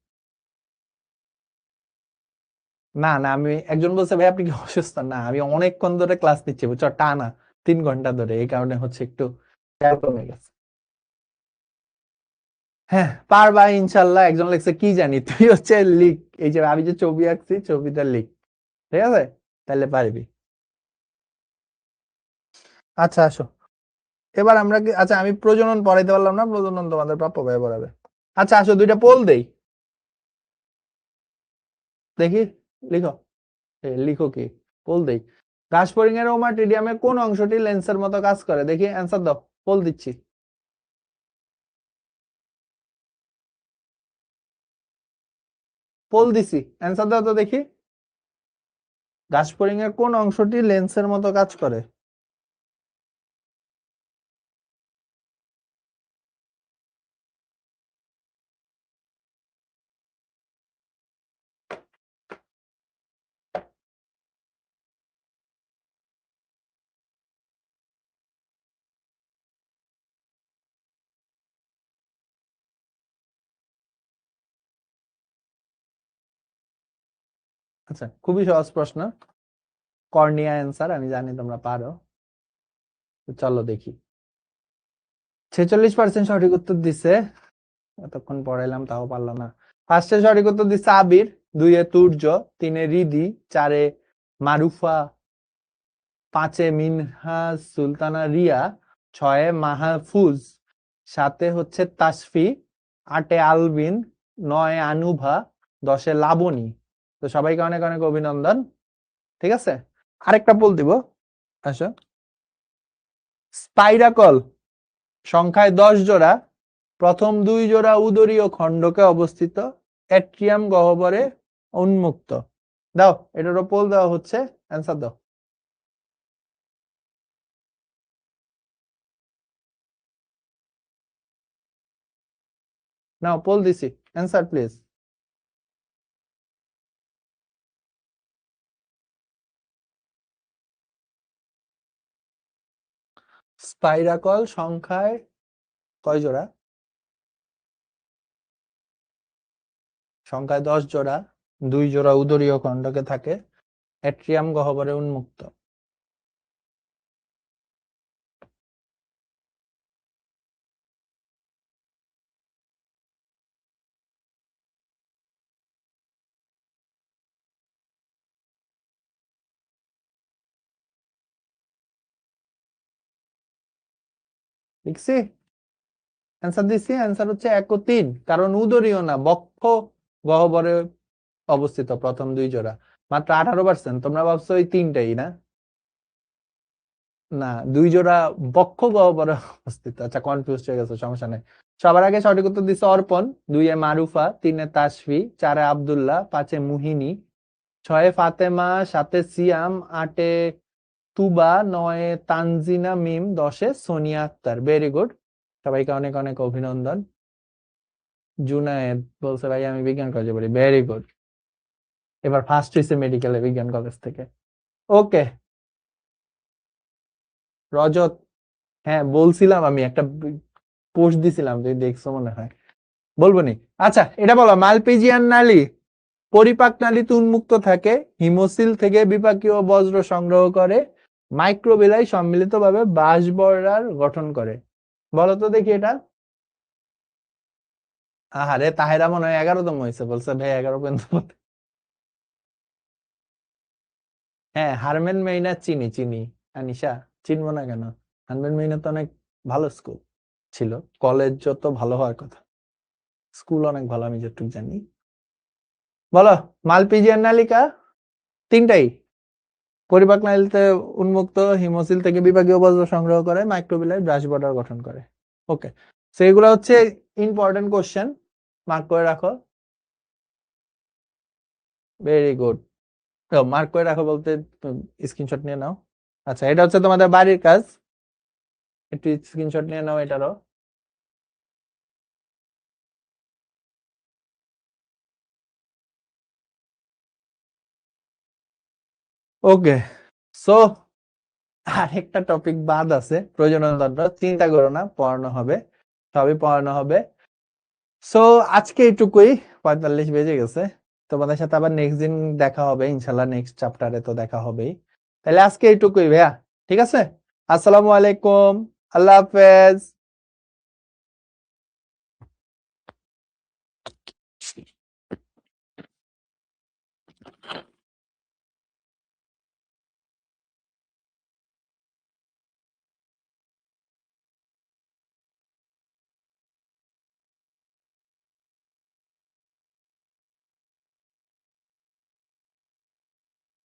না না, আমি একজন বলছে ভাই আপনি কি অসুস্থ? না, আমি অনেকক্ষণ ধরে ক্লাস নিচ্ছি, বুঝছো, টানা 3 ঘন্টা ধরে, এই কারণে হচ্ছে একটু কমে গেছে। হ্যাঁ পারবা ইনশাল্লাহ। একজন লিখছে কি জানি, তুই হচ্ছে লিখ, এই যে আমি যে ছবি আঁকছি ছবিটা লিখ, ঠিক আছে, তাহলে পারবি। আচ্ছা আসো, এবার আমরা কি, আচ্ছা আমি প্রজনন পড়াইতে পারলাম না, প্রজনন তোমাদের প্রাপ্য ব্যয় পড়াবে। আচ্ছা আসো, দুইটা পোল দেই, দেখি, লিখো। লিখো কি, পোল দেই। ঘাসফড়িং এর ওমাটিডিয়ামের কোন অংশটি লেন্সের মতো কাজ করে? দেখি অ্যান্সার দাও, পোল দিচ্ছি। পোল দিছি, অ্যান্সার দাও তো দেখি। ঘাসফড়িং এর কোন অংশটি লেন্সের মতো কাজ করে? আচ্ছা, খুবই সহজ প্রশ্ন। কর্নিয়া অ্যান্সার, আমি জানি তোমরা পারো। চলো দেখি। 46% সঠিক উত্তর দিছে, এতক্ষণ পড়াইলাম তাও পারলো না। ফার্স্টে সঠিক উত্তর দিচ্ছে আবির, 2 তুর্য, 3 রিদি, 4 মারুফা, 5 মিনহাজ সুলতানা রিয়া, 6 মাহফুজ, 7 হচ্ছে তাসফি, 8 আলবিন, 9 আনুভা, 10 লাবণী। তো সবাইকে অনেক অনেক অভিনন্দন। ঠিক আছে, আরেকটা বল দিব। আসো, স্পাইরাকল সংখ্যায় 10 জোড়া, প্রথম 2 জোড়া উদরীয় খণ্ডকে অবস্থিত, অ্যাট্রিয়াম গহ্বরে উন্মুক্ত। দাও, এটারও পোল দেওয়া হচ্ছে, অ্যান্সার দাও। নাও পোল দিছি, অ্যান্সার প্লিজ। স্পাইরাকল সংখ্যায় কয় জোড়া? সংখ্যায় 10 জোড়া, 2 জোড়া উদরীয় খণ্ডকে থাকে, অ্যাট্রিয়াম গহ্বরে উন্মুক্ত। লিখছি, অ্যান্সার দিছি। অ্যান্সার হচ্ছে 1 ও 3, কারণ উদরীয় না, বক্ষ গহ্বরে অবস্থিত প্রথম 2 জোড়া। মাত্র 18%। তোমরা ভাবছো ওই 3টাই না? না, 2 জোড়া বক্ষ গহ্বরে অবস্থিত। আচ্ছা, কনফিউজ হয়ে গেছে, সমস্যা নেই। সবার আগে সঠিক উত্তর দিচ্ছে অর্পণ, 2 মারুফা, 3 তাসফি, 4 আব্দুল্লাহ, 5 মুহিনী, 6 ফাতেমা, 7 সিয়াম, 8 তুবা, 9 তানজিনা মিম, 10 সোনিয়া আক্তার। ভেরি গুড, সবাইকে অনেক অনেক অভিনন্দন। জুনায়েদ বলছে ভাই আমি বিজ্ঞান কলেজে পড়ি। ভেরি গুড, এবার ফার্স্ট হয়েছে মেডিকেলে বিজ্ঞান কলেজ থেকে। ওকে, রজত, হ্যাঁ বলছিলাম, আমি একটা পোস্ট দিছিলাম, তুই দেখছো মনে হয়, বলবো নি। আচ্ছা, এটা বলো, মালপিজিয়ান নালী পরিপাক নালীতে উন্মুক্ত থাকে, হিমোসিল থেকে বিপাকীয় বজ্র সংগ্রহ করে, মাইক্রোবিলাই সম্মিলিতভাবে বাঁশবড়ার গঠন করে। বলো তো দেখি এটা। আহারে, তাহেরা মনে হয় 11তম হয়েছে, বলছে ভাই 11 পর্যন্ত হ্যাঁ, হারমেন মেইনা চিনি চিনি। আনিশা, চিনবো না কেন? হারমেন মেইনা তো অনেক ভালো স্কুল ছিল, কলেজ যত ভালো হওয়ার কথা, স্কুল অনেক ভালো, আমি যতটুকু জানি। বলো, মালপিজিয়ান নালিকা 3টাই পরিপাক নালীতে উন্মুক্ত, হিমোসিল থেকে বিভাগীয় বজ্র সংগ্রহ করে, মাইক্রোবিলাই ব্রাশ বর্ডার গঠন করে। ওকে, সো এগুলো হচ্ছে ইম্পর্টেন্ট কোশ্চেন, মার্ক করে রাখো। ভেরি গুড, মার্ক করে রাখো বলতে স্ক্রিনশট নিয়ে নাও। আচ্ছা, এটা হচ্ছে তোমাদের বাড়ির কাজ, একটু স্ক্রিনশট নিয়ে নাও এটারও। ওকে, সো আরেকটা টপিক বাদ আছে, প্রজননতন্ত্র। চিন্তা করো না, পড়ানো হবে, সবই পড়ানো হবে। সো আজকে এইটুকুই, 45 বেজে গেছে। তোমাদের সাথে আবার নেক্সট দিন দেখা হবে ইনশাল্লাহ, নেক্সট চ্যাপ্টারে তো দেখা হবেই। তাহলে আজকে এইটুকুই ভাইয়া, ঠিক আছে? আসসালামু আলাইকুম, আল্লাহ হাফেজ।